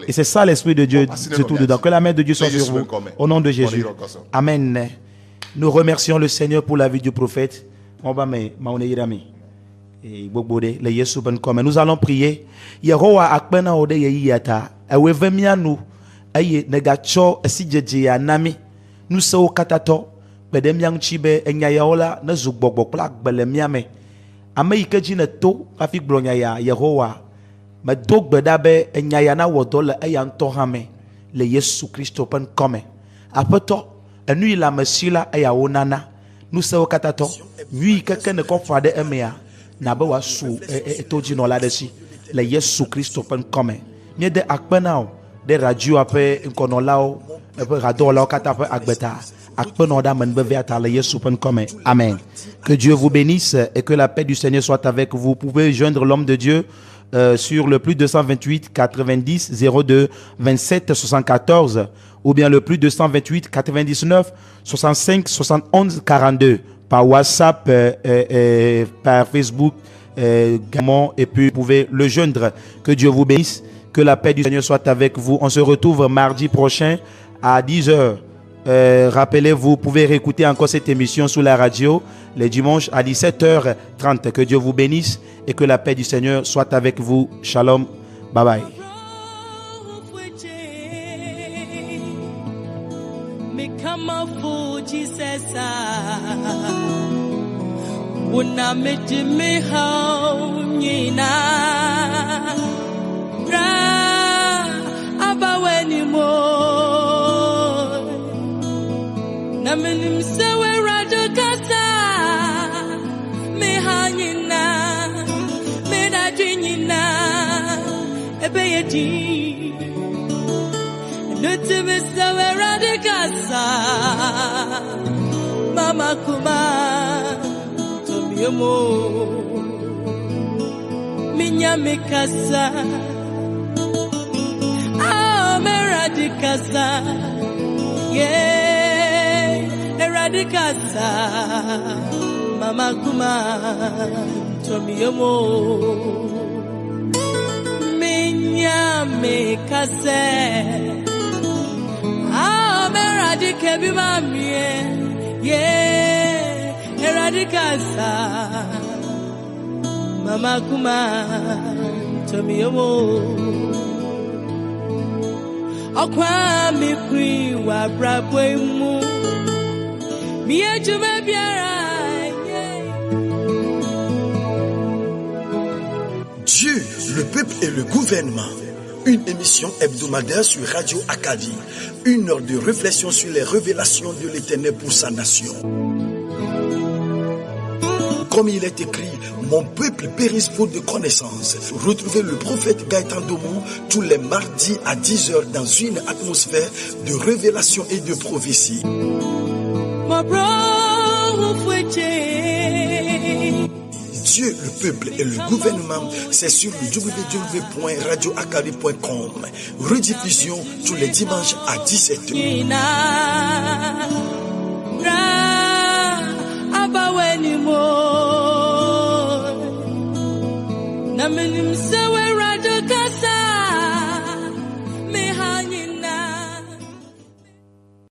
Et c'est ça l'Esprit de Dieu, surtout dedans. Que la main de Dieu soit sur vous. Au nom de Jésus. Amen. Nous remercions le Seigneur pour la vie du prophète. Nous allons prier. Mais donc bedabe enyayana wodole eyanto hame le Yesu Christo pen come apeto enu ila mesila eya wonana nu se okatato nyi keke ne ko fade emea na be wasu etoji no la desi le Yesu Christo pen come nye de akpenao de radio ape nkonolao epe radolao kata pe agbeta akpenoda men beviata le Yesu pen come. Amen. Que Dieu vous bénisse et que la paix du Seigneur soit avec vous. Vous pouvez joindre l'homme de Dieu sur le plus 228 90 02 27 74 ou bien le plus 228 99 65 71 42 par WhatsApp, par Facebook également, et puis vous pouvez le joindre. Que Dieu vous bénisse Que la paix du Seigneur soit avec vous. On se retrouve mardi prochain à 10h. Rappelez-vous, vous pouvez réécouter encore cette émission sur la radio les dimanches à 17h30. Que Dieu vous bénisse et que la paix du Seigneur soit avec vous. Shalom. Bye bye. Namenim sewe radokasa me hanyina me nadwinyina ebeyedi nutime sewe radokasa mama kuma tomiyemo minya mikasa me radokasa yeah Eradicasa, Mama Kuma, Tomiomo, Minya me kase, Eradicate be mammy, yeah, Eradicasa, Mama Kuma, Tomiomo. Okwa mi kwi wa brabwe mu Dieu, le peuple et le gouvernement. Une émission hebdomadaire sur Radio Acadie. 1 heure de réflexion sur les révélations de l'Éternel pour sa nation. Comme il est écrit, mon peuple périsse faute de connaissances. Retrouvez le prophète Gaëtan Domon tous les mardis à 10h dans une atmosphère de révélation et de prophétie. Dieu, le peuple et le gouvernement, c'est sur le www.radioacadie.com. Rediffusion tous les dimanches à 17h.